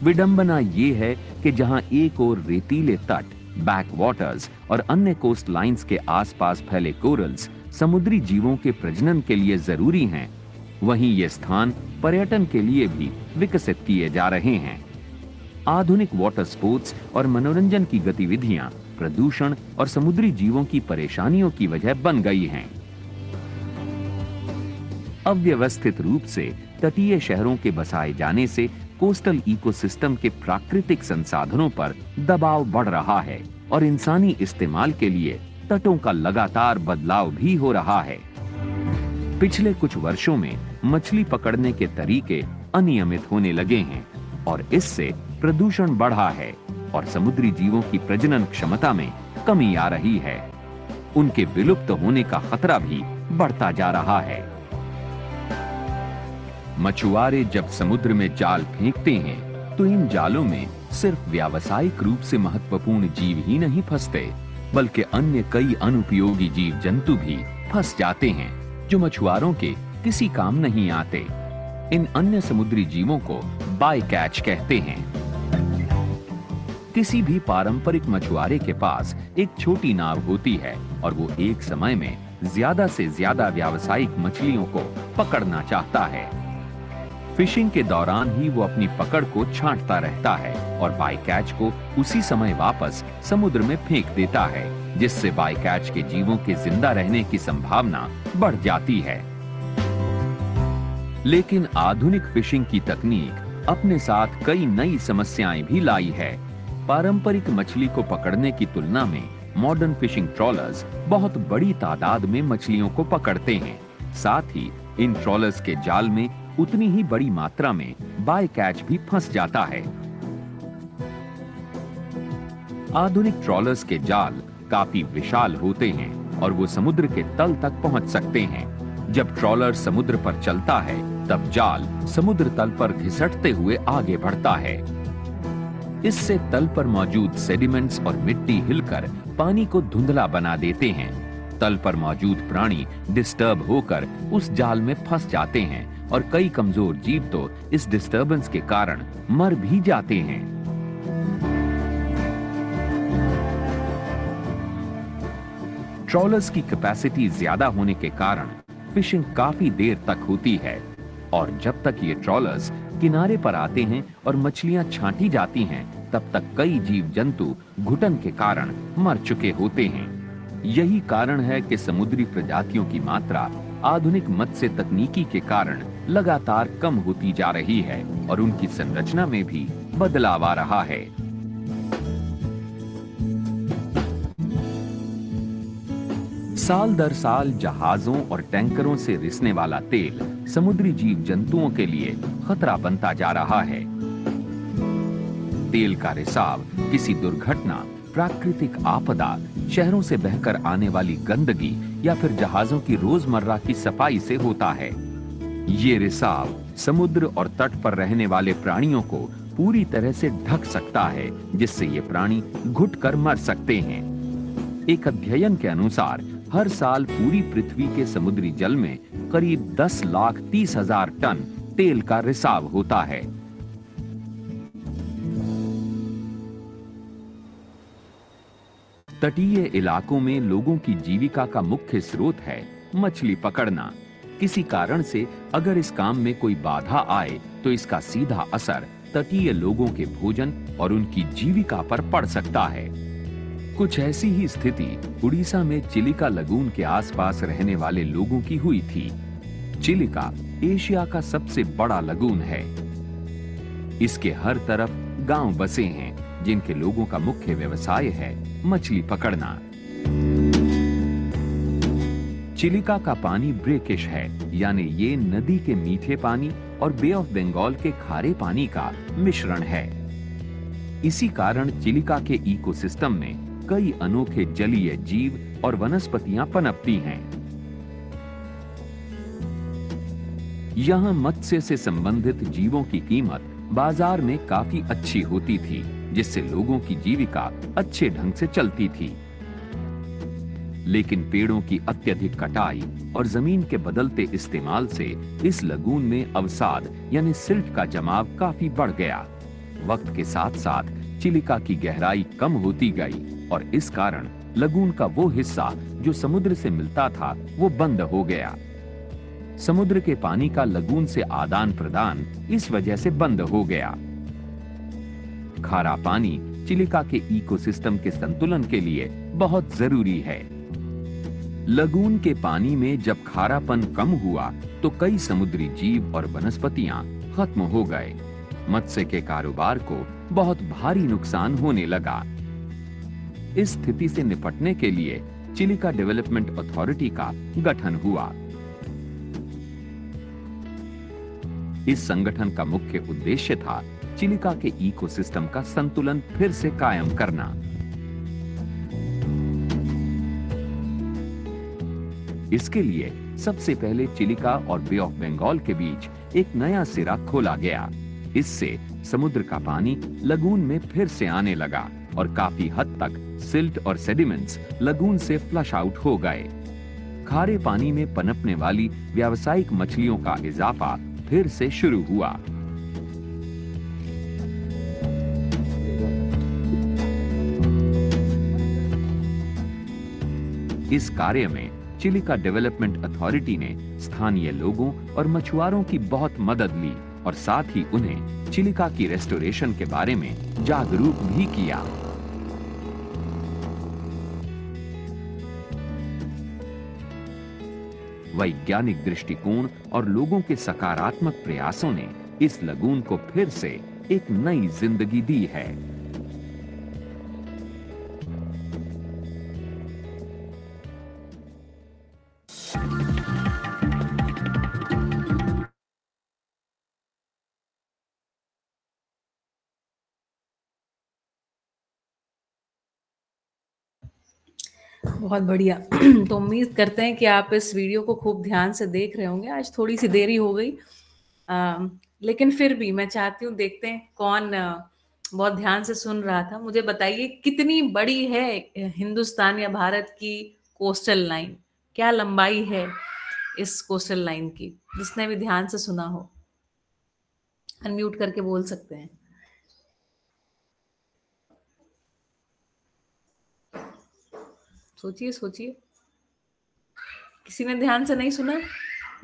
विडंबना ये है कि जहां एक ओर रेतीले तट, बैक वाटर्स और अन्य कोस्ट लाइंस के आसपास फैले कोरल्स समुद्री जीवों के प्रजनन के लिए जरूरी हैं, वहीं ये स्थान पर्यटन के लिए भी विकसित किए जा रहे हैं। आधुनिक वाटर स्पोर्ट्स और मनोरंजन की गतिविधियां प्रदूषण और समुद्री जीवों की परेशानियों की वजह बन गई हैं। अव्यवस्थित रूप से तटीय शहरों के बसाए जाने से कोस्टल इकोसिस्टम के प्राकृतिक संसाधनों पर दबाव बढ़ रहा है और इंसानी इस्तेमाल के लिए तटों का लगातार बदलाव भी हो रहा है। पिछले कुछ वर्षों में मछली पकड़ने के तरीके अनियमित होने लगे हैं और इससे प्रदूषण बढ़ा है और समुद्री जीवों की प्रजनन क्षमता में कमी आ रही है। उनके विलुप्त होने का खतरा भी बढ़ता जा रहा है। मछुआरे जब समुद्र में जाल फेंकते हैं तो इन जालों में सिर्फ व्यावसायिक रूप से महत्वपूर्ण जीव ही नहीं फंसते, बल्कि अन्य कई अनुपयोगी जीव जंतु भी फंस जाते हैं जो मछुआरों के किसी काम नहीं आते। इन अन्य समुद्री जीवों को बाय कैच कहते हैं। किसी भी पारंपरिक मछुआरे के पास एक छोटी नाव होती है और वो एक समय में ज्यादा से ज्यादा व्यावसायिक मछलियों को पकड़ना चाहता है। फिशिंग के दौरान ही वो अपनी पकड़ को छांटता रहता है और बाय कैच को उसी समय वापस समुद्र में फेंक देता है, जिससे बाय कैच के जीवों के जिंदा रहने की संभावना बढ़ जाती है। लेकिन आधुनिक फिशिंग की तकनीक अपने साथ कई नई समस्याएं भी लाई है। पारंपरिक मछली को पकड़ने की तुलना में मॉडर्न फिशिंग ट्रॉलर्स बहुत बड़ी तादाद में मछलियों को पकड़ते हैं। साथ ही इन ट्रॉलर्स के जाल में उतनी ही बड़ी मात्रा में बाय कैच भी फंस जाता है। आधुनिक ट्रॉलर्स के जाल काफी विशाल होते हैं और वो समुद्र के तल तक पहुंच सकते हैं। जब ट्रॉलर समुद्र पर चलता है तब जाल समुद्र तल पर घिसटते हुए आगे बढ़ता है। इससे तल पर मौजूद सेडिमेंट्स और मिट्टी हिलकर पानी को धुंधला बना देते हैं। तल पर मौजूद प्राणी डिस्टर्ब होकर उस जाल में फंस जाते हैं और कई कमजोर जीव तो इस डिस्टर्बेंस के कारण मर भी जाते हैं। ट्रॉलर्स की कैपेसिटी ज्यादा होने के कारण फिशिंग काफी देर तक होती है और जब तक ये ट्रॉलर्स किनारे पर आते हैं और मछलियां छांटी जाती हैं तब तक कई जीव जंतु घुटन के कारण मर चुके होते हैं। यही कारण है कि समुद्री प्रजातियों की मात्रा आधुनिक मत्स्य तकनीकी के कारण लगातार कम होती जा रही है और उनकी संरचना में भी बदलाव आ रहा है। साल दर साल जहाजों और टैंकरों से रिसने वाला तेल समुद्री जीव जंतुओं के लिए खतरा बनता जा रहा है। तेल का रिसाव किसी दुर्घटना, प्राकृतिक आपदा, शहरों से बहकर आने वाली गंदगी या फिर जहाजों की रोजमर्रा की सफाई से होता है। ये रिसाव समुद्र और तट पर रहने वाले प्राणियों को पूरी तरह से ढक सकता है, जिससे ये प्राणी घुटकर मर सकते हैं। एक अध्ययन के अनुसार हर साल पूरी पृथ्वी के समुद्री जल में करीब 10,30,000 टन तेल का रिसाव होता है। तटीय इलाकों में लोगों की जीविका का मुख्य स्रोत है मछली पकड़ना। किसी कारण से अगर इस काम में कोई बाधा आए तो इसका सीधा असर तटीय लोगों के भोजन और उनकी जीविका पर पड़ सकता है। कुछ ऐसी ही स्थिति उड़ीसा में चिलिका लगून के आसपास रहने वाले लोगों की हुई थी। चिलिका एशिया का सबसे बड़ा लगून है। इसके हर तरफ गांव बसे हैं, जिनके लोगों का मुख्य व्यवसाय है मछली पकड़ना। चिलिका का पानी ब्रेकिश है, यानी ये नदी के मीठे पानी और बे ऑफ बंगाल के खारे पानी का मिश्रण है। इसी कारण चिलिका के इकोसिस्टम में कई अनोखे जलीय जीव और वनस्पतियां पनपती हैं। यहां मत्स्य से संबंधित जीवों की कीमत बाजार में काफी अच्छी होती थी, जिससे लोगों की जीविका अच्छे ढंग से चलती थी। लेकिन पेड़ों की अत्यधिक कटाई और जमीन के बदलते इस्तेमाल से इस लगून में अवसाद यानी सिल्ट का जमाव काफी बढ़ गया। वक्त के साथ साथ चिलिका की गहराई कम होती गई और इस कारण लगून का वो हिस्सा जो समुद्र से मिलता था वो बंद हो गया। समुद्र के पानी का लगून से आदान प्रदान इस वजह से बंद हो गया। खारा पानी चिलिका के इकोसिस्टम के संतुलन के लिए बहुत जरूरी है। लगून के पानी में जब खारापन कम हुआ तो कई समुद्री जीव और वनस्पतियां खत्म हो गए। मत्स्य के कारोबार को बहुत भारी नुकसान होने लगा। इस स्थिति से निपटने के लिए चिलिका डेवलपमेंट अथॉरिटी का गठन हुआ। इस संगठन का मुख्य उद्देश्य था चिलिका के इकोसिस्टम का संतुलन फिर से कायम करना। इसके लिए सबसे पहले चिलिका और बे ऑफ बंगाल के बीच एक नया सिरा खोला गया। इससे समुद्र का पानी लगून में फिर से आने लगा और काफी हद तक सिल्ट और सेडिमेंट्स लगून से फ्लश आउट हो गए। खारे पानी में पनपने वाली व्यावसायिक मछलियों का इजाफा फिर से शुरू हुआ। इस कार्य में चिलिका डेवलपमेंट अथॉरिटी ने स्थानीय लोगों और मछुआरों की बहुत मदद ली और साथ ही उन्हें चिलिका की रेस्टोरेशन के बारे में जागरूक भी किया। वैज्ञानिक दृष्टिकोण और लोगों के सकारात्मक प्रयासों ने इस लगून को फिर से एक नई जिंदगी दी है। बहुत बढ़िया। तो उम्मीद करते हैं कि आप इस वीडियो को खूब ध्यान से देख रहे होंगे। आज थोड़ी सी देरी हो गई, लेकिन फिर भी मैं चाहती हूँ देखते हैं कौन बहुत ध्यान से सुन रहा था। मुझे बताइए कितनी बड़ी है हिंदुस्तान या भारत की कोस्टल लाइन, क्या लंबाई है इस कोस्टल लाइन की? जिसने भी ध्यान से सुना हो अनम्यूट करके बोल सकते हैं। सोचिए सोचिए, किसी ने ध्यान से नहीं सुना?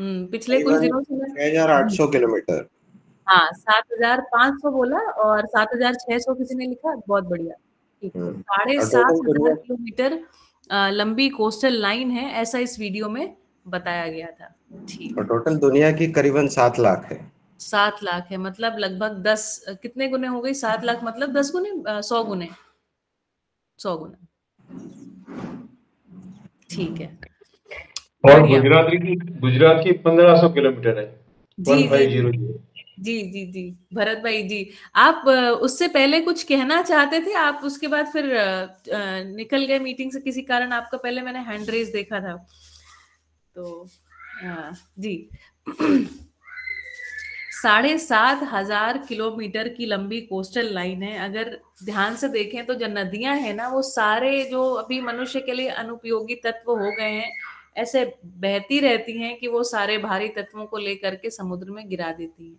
पिछले कुछ दिनों से 6,800 किलोमीटर। हाँ 7,500 बोला और 7,600 किसी ने लिखा, बहुत बढ़िया, ठीक है। साढ़े और सात टोटल हजार दुनिया किलोमीटर लंबी कोस्टल लाइन है, ऐसा इस वीडियो में बताया गया था। ठीक और है, टोटल दुनिया की करीबन 7 लाख है। 7 लाख है, मतलब लगभग 10 कितने गुने हो गई? 7 लाख मतलब 10 गुने, 100 गुने, 100 गुना, ठीक है, और बढ़िया। गुजरात की 1500 किलोमीटर है, जी जी जी 1500। जी जी जी, भरत भाई जी, आप उससे पहले कुछ कहना चाहते थे आप, उसके बाद फिर निकल गए मीटिंग से किसी कारण आपका, पहले मैंने हैंड रेज देखा था, तो जी 7,500 किलोमीटर की लंबी कोस्टल लाइन है। अगर ध्यान से देखें तो जो नदियां हैं ना, वो सारे जो अभी मनुष्य के लिए अनुपयोगी तत्व हो गए हैं, ऐसे बहती रहती हैं कि वो सारे भारी तत्वों को लेकर के समुद्र में गिरा देती हैं।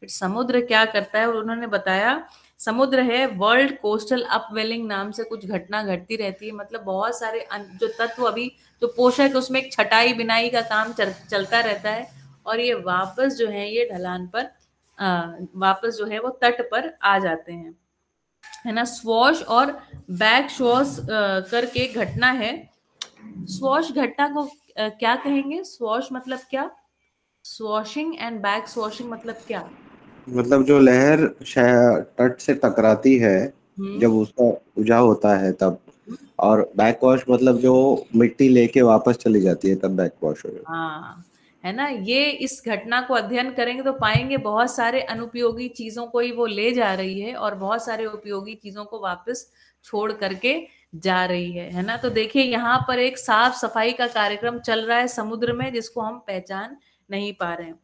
फिर समुद्र क्या करता है, और उन्होंने बताया समुद्र है वर्ल्ड कोस्टल अपवेलिंग नाम से कुछ घटना घटती रहती है, मतलब बहुत सारे जो तत्व अभी जो पोषक, उसमें एक छटाई बिनाई का काम चलता रहता है, और ये वापस जो है ये ढलान पर वापस जो है वो तट पर आ जाते हैं, है ना। स्वॉश और बैक स्वॉश करके एक घटना है। स्वॉश घटना को क्या कहेंगे? स्वॉश मतलब क्या? स्वॉशिंग एंड बैक स्वॉशिंग मतलब क्या? मतलब जो लहर तट से टकराती है, जब उसका उजाव होता है तब, और बैक वॉश मतलब जो मिट्टी लेके वापस चली जाती है तब बैक वॉश हो जाता हाँ, है ना। ये इस घटना को अध्ययन करेंगे तो पाएंगे बहुत सारे अनुपयोगी चीजों को ही वो ले जा रही है, और बहुत सारे उपयोगी चीजों को वापस छोड़ करके जा रही है ना। तो देखिए यहाँ पर एक साफ सफाई का कार्यक्रम चल रहा है समुद्र में, जिसको हम पहचान नहीं पा रहे हैं।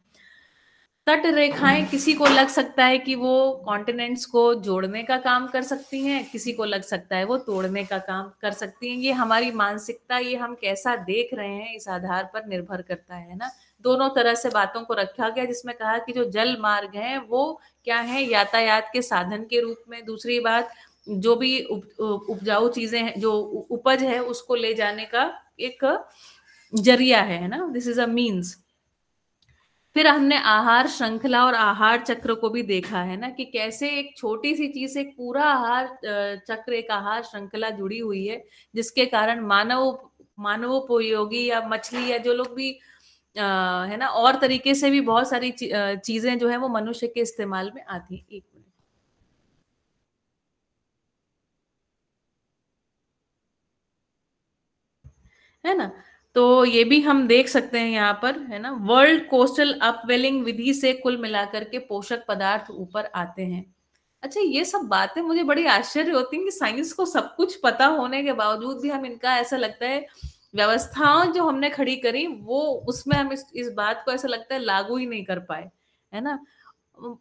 तट रेखाएं किसी को लग सकता है कि वो कॉन्टिनेंट्स को जोड़ने का काम कर सकती हैं, किसी को लग सकता है वो तोड़ने का काम कर सकती हैं। ये हमारी मानसिकता, ये हम कैसा देख रहे हैं, इस आधार पर निर्भर करता है ना। दोनों तरह से बातों को रखा गया, जिसमें कहा कि जो जल मार्ग हैं वो क्या है, यातायात के साधन के रूप में। दूसरी बात, जो भी उपजाऊ चीजें हैं, जो उपज है, उसको ले जाने का एक जरिया है ना, दिस इज अ मीन्स। फिर हमने आहार श्रृंखला और आहार चक्र को भी देखा है ना, कि कैसे एक छोटी सी चीज से एक पूरा आहार चक्र, एक आहार श्रृंखला जुड़ी हुई है, जिसके कारण मानवोपयोगी या मछली या जो लोग भी है ना, और तरीके से भी बहुत सारी चीजें जो है वो मनुष्य के इस्तेमाल में आती हैं। एक मिनट, है ना। तो ये भी हम देख सकते हैं यहाँ पर, है ना। वर्ल्ड कोस्टल अपवेलिंग विधि से कुल मिलाकर के पोषक पदार्थ ऊपर आते हैं। अच्छा, ये सब बातें मुझे बड़ी आश्चर्य होती हैं कि साइंस को सब कुछ पता होने के बावजूद भी हम इनका, ऐसा लगता है, व्यवस्थाओं जो हमने खड़ी करी वो, उसमें हम इस बात को ऐसा लगता है लागू ही नहीं कर पाए, है ना।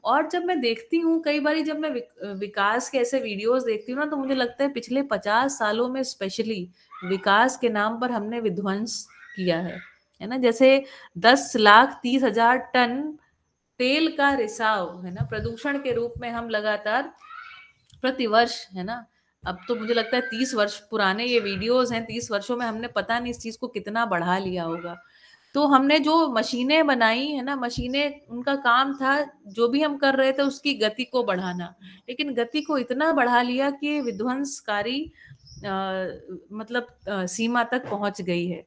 और जब मैं देखती हूँ कई बार, जब मैं विकास के ऐसे वीडियोस देखती हूँ ना, तो मुझे लगता है पिछले 50 सालों में स्पेशली विकास के नाम पर हमने विध्वंस किया है ना। जैसे 10,30,000 टन तेल का रिसाव, है ना, प्रदूषण के रूप में हम लगातार प्रतिवर्ष, है ना। अब तो मुझे लगता है 30 वर्ष पुराने ये वीडियोस हैं, 30 वर्षों में हमने पता नहीं इस चीज को कितना बढ़ा लिया होगा। तो हमने जो मशीनें बनाई, है ना, मशीनें, उनका काम था जो भी हम कर रहे थे उसकी गति को बढ़ाना, लेकिन गति को इतना बढ़ा लिया कि विध्वंसकारी मतलब सीमा तक पहुंच गई है।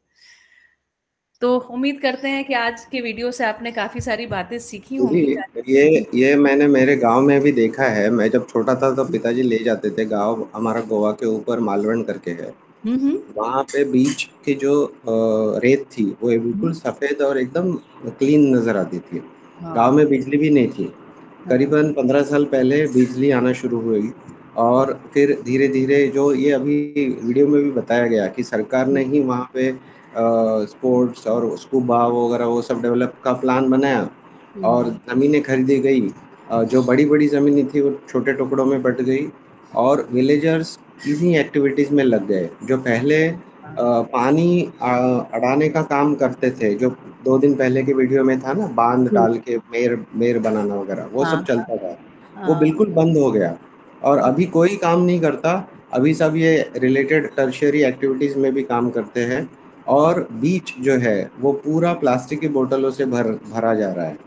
तो उम्मीद करते हैं कि आज के वीडियो से आपने काफी सारी बातें सीखी है। होंगी। जी, जी ये मैंने मेरे गांव में भी देखा है। मैं जब छोटा था तो पिताजी ले जाते थे। गांव हमारा गोवा के ऊपर मालवण करके है। हम्म वहाँ पे बीच की जो रेत थी वो बिल्कुल सफेद और एकदम क्लीन नजर आती थी। गांव हाँ में बिजली भी नहीं थी। हाँ करीबन 15 साल पहले बिजली आना शुरू हुई, और फिर धीरे धीरे जो ये अभी वीडियो में भी बताया गया कि सरकार ने ही वहाँ पे स्पोर्ट्स और स्कूबा वगैरह वो सब डेवलप का प्लान बनाया, और ज़मीनें खरीदी गई। जो बड़ी बड़ी ज़मीनें थी वो छोटे टुकड़ों में बट गई, और विलेजर्स इन्हीं एक्टिविटीज़ में लग गए। जो पहले पानी अड़ाने का काम करते थे, जो 2 दिन पहले के वीडियो में था ना, बांध डाल के मेर मेर बनाना वगैरह, वो हाँ सब चलता था, वो हाँ बिल्कुल बंद हो गया। और अभी कोई काम नहीं करता। अभी सब ये रिलेटेड टर्शियरी एक्टिविटीज़ में भी काम करते हैं, और बीच जो है वो पूरा प्लास्टिक की बोतलों से भरा जा रहा है।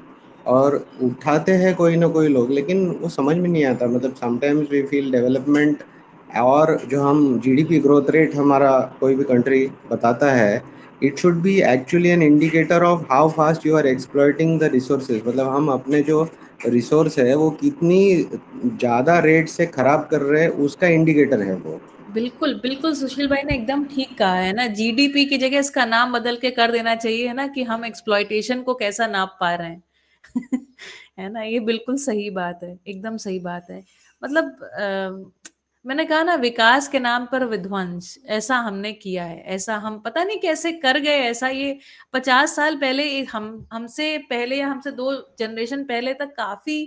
और उठाते हैं कोई ना कोई लोग, लेकिन वो समझ में नहीं आता। मतलब समटाइम्स वी फील डेवलपमेंट और जो हम जीडीपी ग्रोथ रेट हमारा कोई भी कंट्री बताता है, it should be actually an indicator of how fast you are exploiting the resources. मतलब हम अपने जो रिसोर्स है वो कितनी ज़्यादा रेट से खराब कर रहे हैं, उसका इंडिकेटर है वो। बिल्कुल बिल्कुल, सुशील भाई ने एकदम ठीक कहा है ना। जीडीपी की जगह इसका नाम बदल के कर देना चाहिए, है ना, कि हम एक्सप्लॉइटेशन को कैसा नाप पा रहे हैं। है ना, ये बिल्कुल सही बात है, एकदम सही बात है। मतलब मैंने कहा ना, विकास के नाम पर विध्वंस, ऐसा हमने किया है, ऐसा हम पता नहीं कैसे कर गए ऐसा। ये 50 साल पहले हमसे पहले या हमसे 2 जनरेशन पहले तक काफी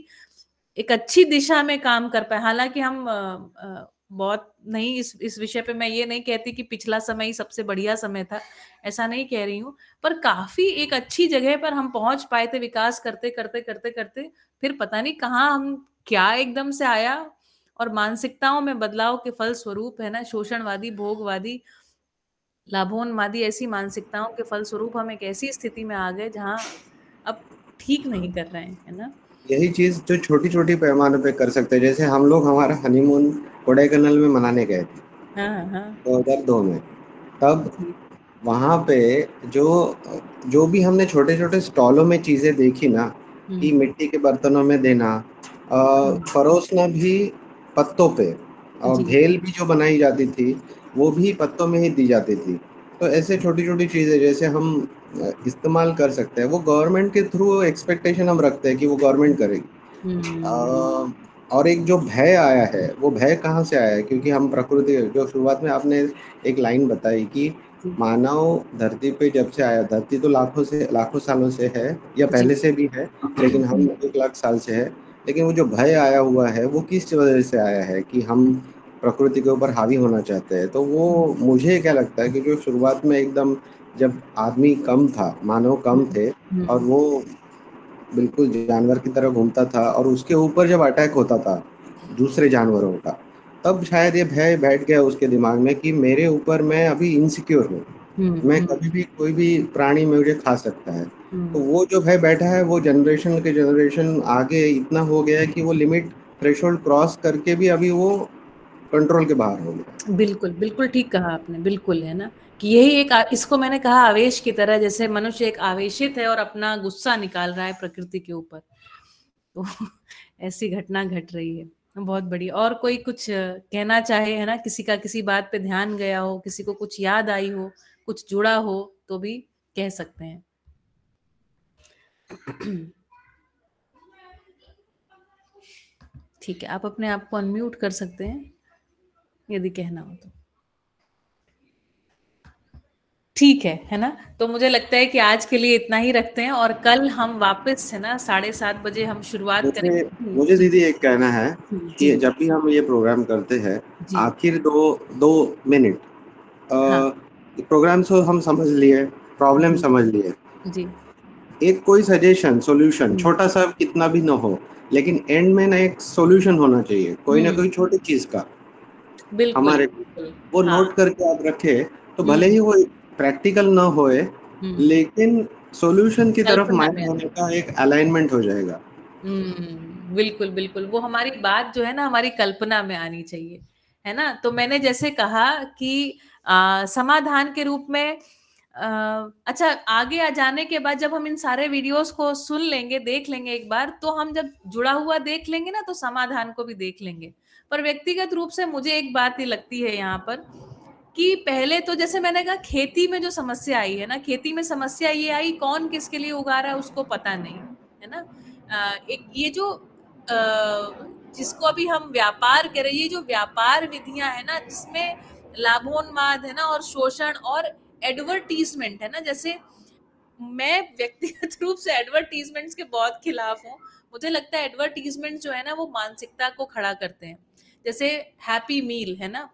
एक अच्छी दिशा में काम कर पाए। हालांकि हम बहुत नहीं, इस विषय पे मैं ये नहीं कहती कि पिछला समय ही सबसे बढ़िया समय था, ऐसा नहीं कह रही हूँ, पर काफी एक अच्छी जगह पर हम पहुंच पाए थे विकास करते करते करते करते। फिर पता नहीं कहाँ हम क्या एकदम से आया, और मानसिकताओं में बदलाव के फल स्वरूप, है ना, शोषणवादी, भोगवादी, लाभोन्मादी ऐसी मानसिकताओं के फल स्वरूप हम एक ऐसी स्थिति में आ गए जहाँ अब ठीक नहीं कर रहे हैं, है ना। यही चीज़ जो छोटी छोटी पैमाने पे कर सकते हैं, जैसे हम लोग हमारा हनीमून कोडाईकनाल में मनाने गए थे हाँ हाँ 2002 में। तब जी वहाँ पे जो जो भी हमने छोटे छोटे स्टॉलों में चीज़ें देखी ना, कि मिट्टी के बर्तनों में देना, परोसना भी पत्तों पे, और जी भेल भी जो बनाई जाती थी वो भी पत्तों में ही दी जाती थी। तो ऐसे छोटी छोटी चीज़ें जैसे हम इस्तेमाल कर सकते हैं, वो गवर्नमेंट के थ्रू एक्सपेक्टेशन हम रखते हैं कि वो गवर्नमेंट करेगी। हम्म और एक जो भय आया है, वो भय कहाँ से आया है? क्योंकि हम प्रकृति, जो शुरुआत में आपने एक लाइन बताई कि जी मानव धरती पे जब से आया, धरती तो लाखों सालों से है या जी पहले से भी है, लेकिन हम 1 लाख साल से है। लेकिन वो जो भय आया हुआ है वो किस वजह से आया है कि हम प्रकृति के ऊपर हावी होना चाहते हैं? तो वो मुझे क्या लगता है कि जो शुरुआत में एकदम, जब आदमी कम था, मानव कम थे, और वो बिल्कुल जानवर की तरह घूमता था, और उसके ऊपर जब अटैक होता था दूसरे जानवरों का, तब शायद ये भय बैठ गया उसके दिमाग में कि मेरे ऊपर, मैं अभी इनसिक्योर हूँ, मैं कभी भी कोई भी प्राणी मुझे खा सकता है। तो वो जो भय बैठा है, वो जनरेशन के जनरेशन आगे इतना हो गया है कि वो लिमिट थ्रेशोल्ड क्रॉस करके भी अभी वो कंट्रोल के बाहर हो गया। बिल्कुल बिल्कुल ठीक कहा आपने, बिल्कुल, है ना, कि यही एक इसको मैंने कहा आवेश की तरह, जैसे मनुष्य एक आवेशित है और अपना गुस्सा निकाल रहा है प्रकृति के ऊपर, तो ऐसी घटना घट रही है। बहुत बढ़िया। और कोई कुछ कहना चाहे, है ना, किसी का किसी बात पे ध्यान गया हो, किसी को कुछ याद आई हो, कुछ जुड़ा हो, तो भी कह सकते हैं। ठीक है, आप अपने आप को अनम्यूट कर सकते हैं यदि कहना हो तो। ठीक है ना। तो मुझे लगता है कि आज के लिए इतना ही रखते हैं, और कल हम वापस, है ना, 7:30 बजे हम शुरुआत मुझे करेंगे। मुझे जी दीदी एक कहना है कि जी जब भी हम ये प्रोग्राम करते हैं, जी आखिर दो दो मिनट, हाँ प्रोग्राम से हम समझ लिए, प्रॉब्लम जी समझ लिए, जी एक कोई सजेशन सॉल्यूशन छोटा सा कितना भी ना हो, लेकिन एंड में ना एक सॉल्यूशन होना चाहिए, कोई ना कोई छोटी चीज का बिल्कुल हमारे, बिल्कुल वो हाँ नोट करके आप रखें, तो भले हम्म ही वो प्रैक्टिकल ना होए, हम्म लेकिन सॉल्यूशन की तरफ कल्पना माइंड में होने का एक अलाइनमेंट हो जाएगा। बिल्कुल बिल्कुल, वो हमारी बात जो है ना, हमारी कल्पना में आनी चाहिए, है ना। तो मैंने जैसे कहा कि समाधान के रूप में, अच्छा, आगे आ जाने के बाद जब हम इन सारे वीडियोस को सुन लेंगे, देख लेंगे एक बार, तो हम जब जुड़ा हुआ देख लेंगे ना, तो समाधान को भी देख लेंगे। पर व्यक्तिगत रूप से मुझे एक बात ही लगती है यहाँ पर, कि पहले तो जैसे मैंने कहा, खेती में जो समस्या आई है ना, खेती में समस्या ये आई, कौन किसके लिए उगा रहा है उसको पता नहीं, है ना। एक ये जो जिसको अभी हम व्यापार कह रहे हैं, ये जो व्यापार विधियां है ना, जिसमें लाभोन्माद, है ना, और शोषण और एडवर्टीजमेंट, है ना, जैसे मैं व्यक्तिगत रूप से एडवर्टीजमेंट्स के बहुत खिलाफ हूँ। मुझे लगता है एडवर्टीजमेंट जो है ना, वो मानसिकता को खड़ा करते हैं। जैसे हैप्पी मील, है ना,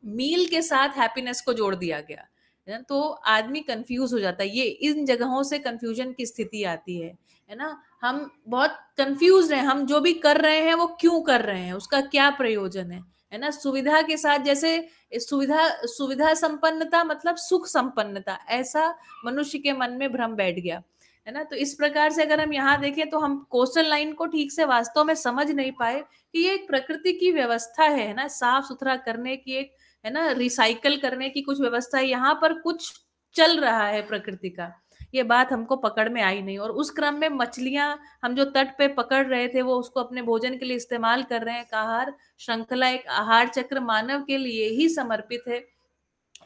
मील के साथ हैप्पीनेस को जोड़ दिया गया, है ना, तो आदमी कंफ्यूज हो जाता है। ये इन जगहों से कंफ्यूजन की स्थिति आती है ना। हम बहुत कंफ्यूज हैं, हम जो भी कर रहे हैं वो क्यों कर रहे हैं, उसका क्या प्रयोजन है ना। सुविधा के साथ, जैसे सुविधा सुविधा संपन्नता मतलब सुख संपन्नता, ऐसा मनुष्य के मन में भ्रम बैठ गया। है ना। तो इस प्रकार से अगर हम यहाँ देखें तो हम कोस्टल लाइन को ठीक से वास्तव में समझ नहीं पाए कि ये एक प्रकृति की व्यवस्था है ना, साफ सुथरा करने की एक, है ना, रिसाइकल करने की कुछ व्यवस्था है, यहाँ पर कुछ चल रहा है प्रकृति का, ये बात हमको पकड़ में आई नहीं। और उस क्रम में मछलियां हम जो तट पे पकड़ रहे थे वो उसको अपने भोजन के लिए इस्तेमाल कर रहे हैं। आहार श्रृंखला, एक आहार चक्र मानव के लिए ही समर्पित है,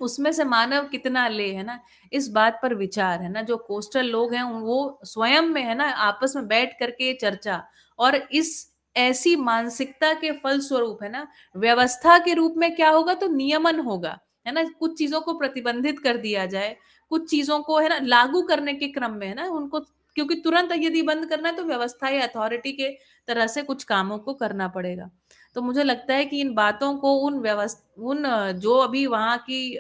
उसमें से मानव कितना ले, है ना, इस बात पर विचार, है ना। जो कोस्टल लोग हैं वो स्वयं में, है ना, आपस में बैठ करके चर्चा, और इस ऐसी मानसिकता के फल स्वरूप, है ना, व्यवस्था के रूप में क्या होगा, तो नियमन होगा, है ना। कुछ चीजों को प्रतिबंधित कर दिया जाए, कुछ चीजों को, है ना, लागू करने के क्रम में, है ना, उनको, क्योंकि तुरंत यदि बंद करना है तो व्यवस्था या अथॉरिटी के तरह से कुछ कामों को करना पड़ेगा। तो मुझे लगता है कि इन बातों को उन जो अभी वहाँ की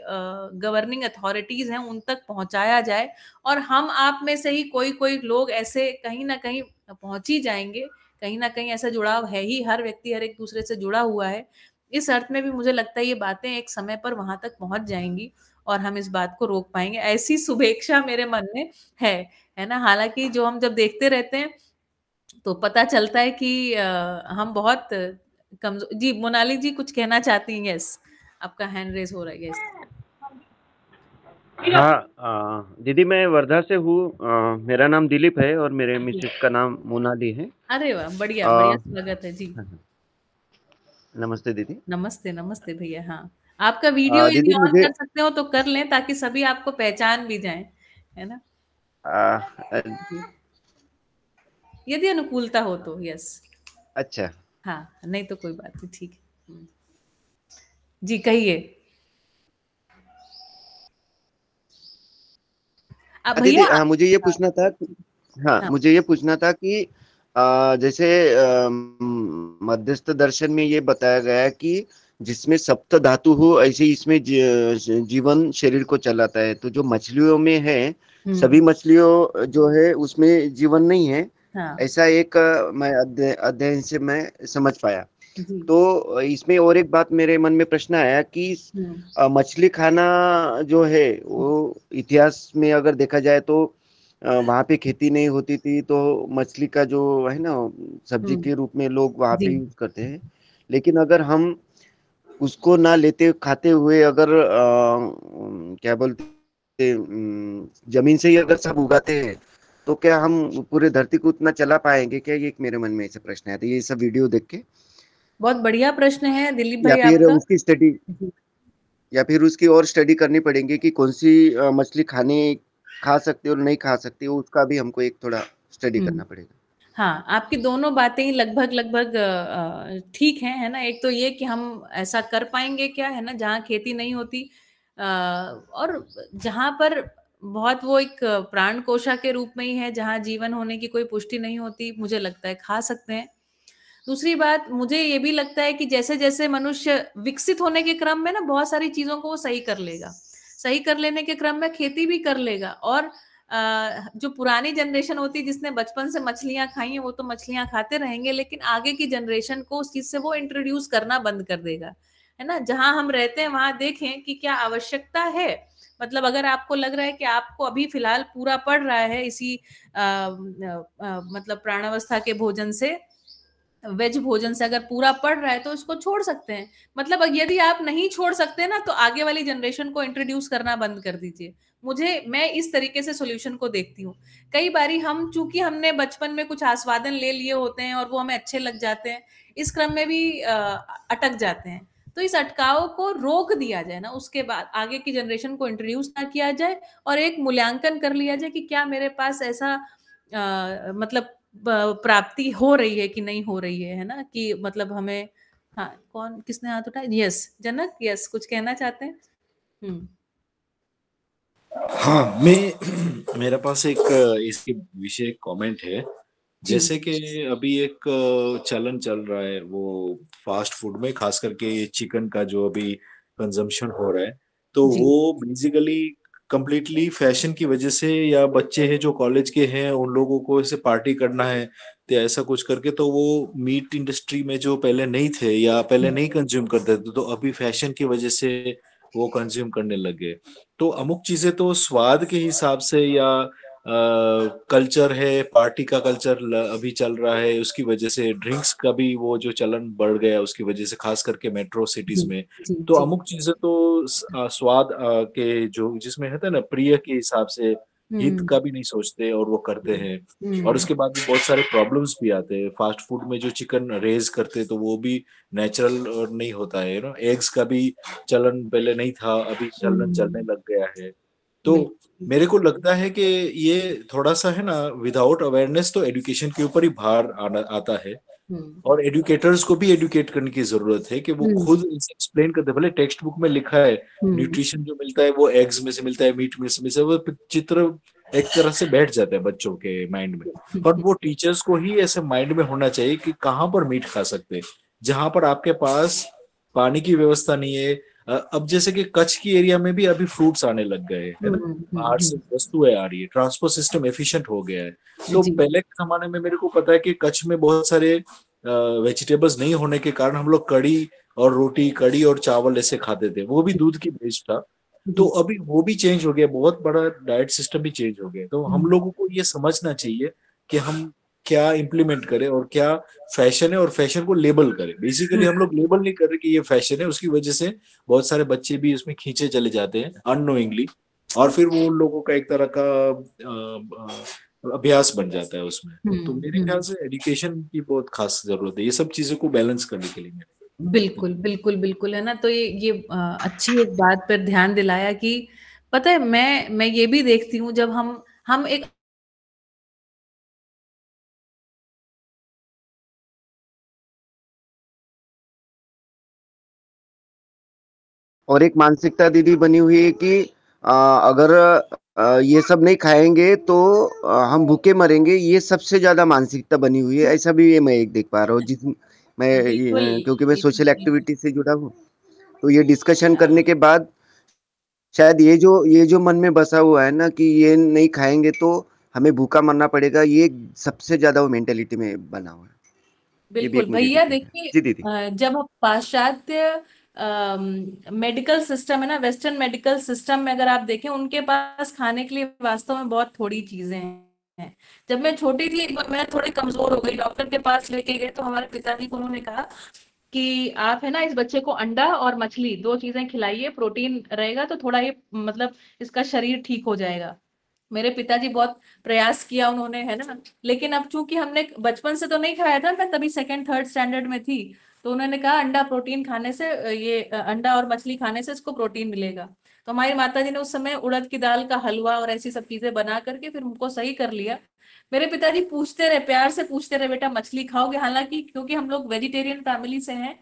गवर्निंग अथॉरिटीज हैं उन तक पहुंचाया जाए, और हम आप में से ही कोई कोई लोग ऐसे कहीं ना कहीं पहुंच ही जाएंगे, कहीं ना कहीं ऐसा जुड़ाव है ही, हर व्यक्ति हर एक दूसरे से जुड़ा हुआ है। इस अर्थ में भी मुझे लगता है ये बातें एक समय पर वहां तक पहुंच जाएंगी और हम इस बात को रोक पाएंगे, ऐसी शुभेच्छा मेरे मन में है ना। हालांकि जो हम जब देखते रहते हैं तो पता चलता है कि हम बहुत कमजोर। जी मोनाली जी कुछ कहना चाहती हैं? यस, आपका हैंड रेज हो रहा है। यस हाँ दीदी, मैं वर्धा से हूँ। मेरा नाम दिलीप है और मेरे मिसेस का नाम मोनाली है। अरे वाह, बढ़िया बढ़िया, स्वागत है जी। नमस्ते दीदी। नमस्ते नमस्ते भैया। हाँ, आपका वीडियो यदि दीदी ऑन मुझे कर सकते हो तो कर लें ताकि सभी आपको पहचान भी जाएं, है ना, यदि अनुकूलता हो तो। यस, अच्छा, हाँ, नहीं तो कोई बात नहीं, ठीक है जी, कहिए अब दीदी। भैया। मुझे ये पूछना था हाँ, मुझे ये पूछना था कि जैसे मध्यस्थ दर्शन में ये बताया गया है कि जिसमें सप्त धातु हो ऐसे इसमें जीवन शरीर को चलाता है। तो जो मछलियों में है, सभी मछलियों जो है उसमें जीवन नहीं है। हाँ, ऐसा एक मैं अध्ययन से मैं समझ पाया। जी, तो इसमें और एक बात मेरे मन में प्रश्न आया कि मछली खाना जो है वो इतिहास में अगर देखा जाए तो वहां पे खेती नहीं होती थी, तो मछली का जो है ना सब्जी के रूप में लोग वहां पे जी, यूज करते हैं। लेकिन अगर हम उसको ना लेते खाते हुए अगर क्या बोलते जमीन से ही अगर सब उगाते हैं, तो क्या हम पूरे धरती को उतना चला पाएंगे क्या? ये एक मेरे मन में ऐसा प्रश्न है। तो ये सब वीडियो देख के, बहुत बढ़िया प्रश्न है दिलीप या भाई फिर आपका। उसकी स्टडी या फिर उसकी और स्टडी करनी पड़ेगी कि कौन सी मछली खा सकते और नहीं खा सकते, उसका भी हमको एक थोड़ा स्टडी करना पड़ेगा। हाँ, आपकी दोनों बातें ही लगभग लगभग ठीक हैं, है ना। एक तो ये कि हम ऐसा कर पाएंगे क्या, है ना, जहाँ खेती नहीं होती, और जहाँ पर बहुत वो एक प्राण कोशा के रूप में ही है, जहाँ जीवन होने की कोई पुष्टि नहीं होती, मुझे लगता है खा सकते हैं। दूसरी बात, मुझे ये भी लगता है कि जैसे जैसे मनुष्य विकसित होने के क्रम में ना बहुत सारी चीजों को वो सही कर लेगा, सही कर लेने के क्रम में खेती भी कर लेगा, और जो पुरानी जनरेशन होती है जिसने बचपन से मछलियां खाई हैं वो तो मछलियां खाते रहेंगे, लेकिन आगे की जनरेशन को उस चीज से वो इंट्रोड्यूस करना बंद कर देगा, है ना। जहां हम रहते हैं वहां देखें कि क्या आवश्यकता है, मतलब अगर आपको लग रहा है कि आपको अभी फिलहाल पूरा पड़ रहा है इसी मतलब प्राणावस्था के भोजन से, वेज भोजन से अगर पूरा पड़ रहा है तो इसको छोड़ सकते हैं। मतलब यदि आप नहीं छोड़ सकते ना तो आगे वाली जनरेशन को इंट्रोड्यूस करना बंद कर दीजिए। मैं इस तरीके से सॉल्यूशन को देखती हूँ। कई बारी हम, चूंकि हमने बचपन में कुछ आस्वादन ले लिए होते हैं और वो हमें अच्छे लग जाते हैं, इस क्रम में भी अटक जाते हैं। तो इस अटकाव को रोक दिया जाए ना, उसके बाद आगे की जनरेशन को इंट्रोड्यूस ना किया जाए, और एक मूल्यांकन कर लिया जाए कि क्या मेरे पास ऐसा मतलब प्राप्ति हो रही है कि नहीं हो रही है ना, कि मतलब हमें। हाँ, कौन, किसने हाथ उठाया? यस जनक, यस, कुछ कहना चाहते हैं? हाँ, मेरा पास एक इसके विषय कमेंट है। जैसे कि अभी एक चलन चल रहा है वो फास्ट फूड में, खास करके ये चिकन का जो अभी कंजम्पशन हो रहा है, तो वो बेसिकली कंप्लीटली फैशन की वजह से, या बच्चे हैं जो कॉलेज के हैं उन लोगों को ऐसे पार्टी करना है तो ऐसा कुछ करके, तो वो मीट इंडस्ट्री में जो पहले नहीं थे या पहले नहीं कंज्यूम करते थे, तो अभी फैशन की वजह से वो कंज्यूम करने लगे। तो अमुक चीजें तो स्वाद के हिसाब से या कल्चर है, पार्टी का कल्चर अभी चल रहा है, उसकी वजह से ड्रिंक्स का भी वो जो चलन बढ़ गया उसकी वजह से, खास करके मेट्रो सिटीज जी में। जी तो जी। अमुक चीजें तो स्वाद के जो जिसमें है ना प्रिय के हिसाब से हित हम्म का भी नहीं सोचते और वो करते हैं। और हम्म उसके बाद भी बहुत सारे प्रॉब्लम्स भी आते हैं। फास्ट फूड में जो चिकन रेज करते हैं तो वो भी नेचुरल और नहीं होता है ना। एग्स का भी चलन पहले नहीं था, अभी चलन चलने हम्म, लग गया है। तो बिल्कुल। मेरे को लगता है कि ये थोड़ा सा है ना, विदाउट अवेयरनेस तो एजुकेशन के ऊपर ही भार आता है। हम्म और एडुकेटर्स को भी एडुकेट करने की जरूरत है कि वो हम्म खुद इसे एक्सप्लेन करते। भले टेक्स्ट बुक में लिखा है हम्म न्यूट्रिशन जो मिलता है वो एग्स में से मिलता है, मीट में से वो चित्र एक तरह से बैठ जाता है बच्चों के माइंड में। और वो टीचर्स को ही ऐसे माइंड में होना चाहिए कि कहाँ पर मीट खा सकते हैं, जहां पर आपके पास पानी की व्यवस्था नहीं है। अब जैसे कि कच्छ की एरिया में भी अभी फ्रूट्स आने लग गए है ना, बाहर से हम्म। वस्तुएं आ रही है, ट्रांसपोर्ट सिस्टम एफिशिएंट हो गया है। तो जी पहले के जमाने में मेरे को पता है कि कच्छ में बहुत सारे वेजिटेबल्स नहीं होने के कारण हम लोग कड़ी और रोटी, कड़ी और चावल ऐसे खाते थे, वो भी दूध की बेस्ड था। तो जी। अभी वो भी चेंज हो गया, बहुत बड़ा डाइट सिस्टम भी चेंज हो गया। तो हम हम्म लोगों को ये समझना चाहिए कि हम क्या इम्प्लीमेंट करें और क्या फैशन है, और फैशन को लेबल करें। बेसिकली हम लोग लेबल नहीं कर रहे कि ये फैशन है, उसकी वजह से बहुत सारे बच्चे भी उसमें खींचे चले जाते हैं अननोइंगली, और फिर वो उन लोगों का एक तरह का अभ्यास बन जाता है उसमें। तो मेरे ख्याल हम्म। से एजुकेशन की बहुत खास जरूरत है ये सब चीजों को बैलेंस करने के लिए। बिल्कुल बिल्कुल बिल्कुल, है ना। तो ये अच्छी एक बात पर ध्यान दिलाया कि पता है, मैं ये भी देखती हूँ जब हम एक और एक मानसिकता दीदी बनी हुई है कि अगर ये सब नहीं खाएंगे तो हम भूखे मरेंगे, ये सबसे ज्यादा मानसिकता बनी हुई है। ऐसा भी ये मैं एक देख पा रहा हूँ जिस मैं बिल्कुल क्योंकि मैं बिल्कुल सोशल बिल्कुल। एक्टिविटी से जुड़ा हूँ, तो ये डिस्कशन करने के बाद शायद ये जो मन में बसा हुआ है ना कि ये नहीं खाएंगे तो हमें भूखा मरना पड़ेगा, ये सबसे ज्यादा वो मेंटेलिटी में बना हुआ है। ये भी बिल्कुल एक मुझे भैया, दिख रहा है देखिए जी दीदी। जब हम पाश्चात्य मेडिकल सिस्टम है ना, वेस्टर्न मेडिकल सिस्टम में अगर आप देखें, उनके पास खाने के लिए वास्तव में बहुत थोड़ी चीजें हैं। जब मैं छोटी थी, मैं थोड़ी कमजोर हो गई, डॉक्टर के पास लेके गए तो हमारे पिताजी को उन्होंने कहा कि आप है ना इस बच्चे को अंडा और मछली दो चीजें खिलाइए, प्रोटीन रहेगा तो थोड़ा ये मतलब इसका शरीर ठीक हो जाएगा। मेरे पिताजी बहुत प्रयास किया उन्होंने, है ना, लेकिन अब चूंकि हमने बचपन से तो नहीं खाया था, मैं तभी सेकंड थर्ड स्टैंडर्ड में थी, तो उन्होंने कहा अंडा प्रोटीन खाने से अंडा और मछली खाने से इसको प्रोटीन मिलेगा। तो हमारी माता जी ने उस समय उड़द की दाल का हलवा और ऐसी सब चीजें बना करके फिर उनको सही कर लिया। मेरे पिताजी पूछते रहे, प्यार से पूछते रहे, बेटा मछली खाओगे? हालांकि क्योंकि हम लोग वेजिटेरियन फैमिली से हैं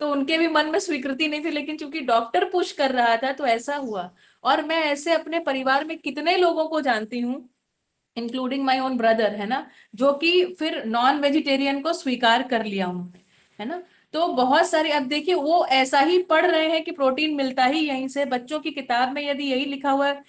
तो उनके भी मन में स्वीकृति नहीं थी, लेकिन चूंकि डॉक्टर पुश कर रहा था तो ऐसा हुआ। और मैं ऐसे अपने परिवार में कितने लोगों को जानती हूँ, इंक्लूडिंग माई ओन ब्रदर, है ना, जो कि फिर नॉन वेजिटेरियन को स्वीकार कर लिया उन्होंने, है ना। तो बहुत सारे, अब देखिए वो ऐसा ही पढ़ रहे हैं कि प्रोटीन मिलता ही यहीं से। बच्चों की किताब में यदि यही लिखा हुआ है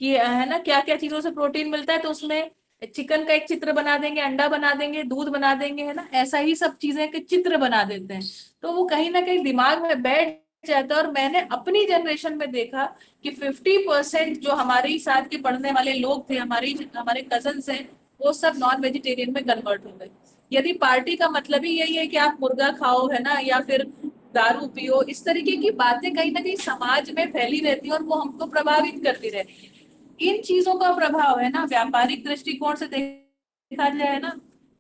कि है ना क्या क्या चीजों से प्रोटीन मिलता है, तो उसमें चिकन का एक चित्र बना देंगे, अंडा बना देंगे, दूध बना देंगे, है ना, ऐसा ही सब चीजें के चित्र बना देते हैं। तो वो कहीं ना कहीं दिमाग में बैठ जाता है। और मैंने अपनी जनरेशन में देखा कि 50% जो हमारे ही साथ के पढ़ने वाले लोग थे, हमारे कजन हैं, वो सब नॉन वेजिटेरियन में कन्वर्ट हो गए। यदि पार्टी का मतलब ही यही है कि आप मुर्गा खाओ, है ना, या फिर दारू पियो, इस तरीके की बातें कहीं ना कहीं समाज में फैली रहती है और वो हमको प्रभावित करती रहती है। इन चीजों का प्रभाव है ना, व्यापारिक दृष्टिकोण से देखा जाए ना,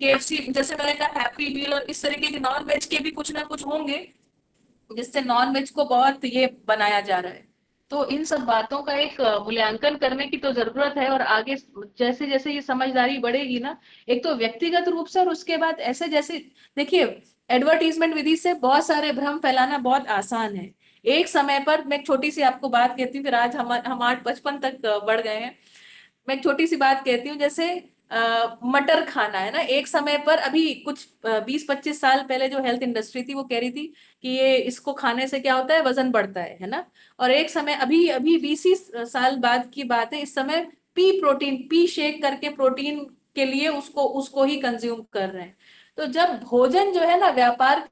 केएफसी जैसे मैंने कहा, हैप्पी मील और इस तरीके के नॉन वेज के भी कुछ ना कुछ होंगे जिससे नॉन वेज को बहुत ये बनाया जा रहा है। तो इन सब बातों का एक मूल्यांकन करने की तो जरूरत है। और आगे जैसे जैसे ये समझदारी बढ़ेगी ना, एक तो व्यक्तिगत रूप से और उसके बाद ऐसे जैसे, देखिए, एडवर्टीजमेंट विधि से बहुत सारे भ्रम फैलाना बहुत आसान है। एक समय पर मैं एक छोटी सी आपको बात कहती हूँ, फिर आज हम 8-55 तक बढ़ गए हैं। मैं एक छोटी सी बात कहती हूँ, जैसे मटर खाना, है ना, एक समय पर अभी कुछ 20-25 साल पहले जो हेल्थ इंडस्ट्री थी वो कह रही थी कि ये इसको खाने से क्या होता है, वजन बढ़ता है ना। और एक समय अभी अभी 20 साल बाद की बात है, इस समय पी शेक करके प्रोटीन के लिए उसको उसको ही कंज्यूम कर रहे हैं। तो जब भोजन जो है ना व्यापार,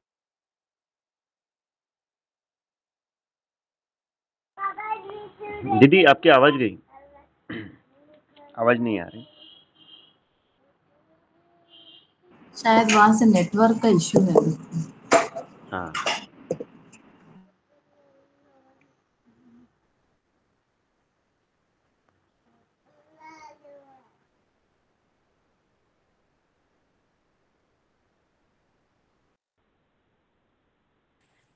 दीदी आपकी आवाज गई। आवाज नहीं आ रही। शायद वहां से नेटवर्क का इश्यू है। हाँ,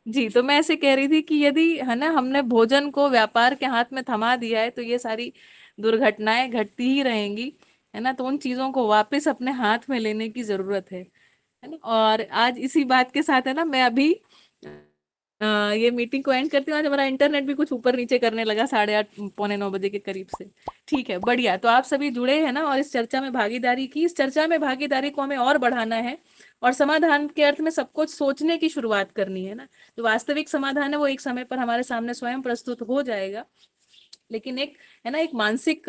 जी, तो मैं ऐसे कह रही थी कि यदि है ना हमने भोजन को व्यापार के हाथ में थमा दिया है तो ये सारी दुर्घटनाएं घटती ही रहेंगी, है ना। तो उन चीजों को वापस अपने हाथ में लेने की जरूरत है ना। और आज इसी बात के साथ है ना मैं अभी ये मीटिंग को एंड करती हूँ। आज हमारा इंटरनेट भी कुछ ऊपर नीचे करने लगा 8:30 पौने 9 बजे के करीब से। ठीक है, बढ़िया। तो आप सभी जुड़े हैं ना और इस चर्चा में भागीदारी की। इस चर्चा में भागीदारी को हमें और बढ़ाना है और समाधान के अर्थ में सबको सोचने की शुरुआत करनी है ना। जो वास्तविक समाधान है वो एक समय पर हमारे सामने स्वयं प्रस्तुत हो जाएगा, लेकिन एक है ना एक मानसिक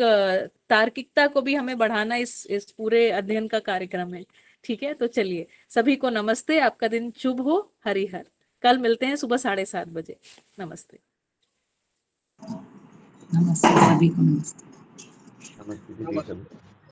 तार्किकता को भी हमें बढ़ाना इस पूरे अध्ययन का कार्यक्रम है। ठीक है, तो चलिए सभी को नमस्ते, आपका दिन शुभ हो, हरिहर। कल मिलते हैं सुबह 7:30 बजे। नमस्ते। नमस्ते सभी को, नमस्ते। नमस्ते दीदी सभी।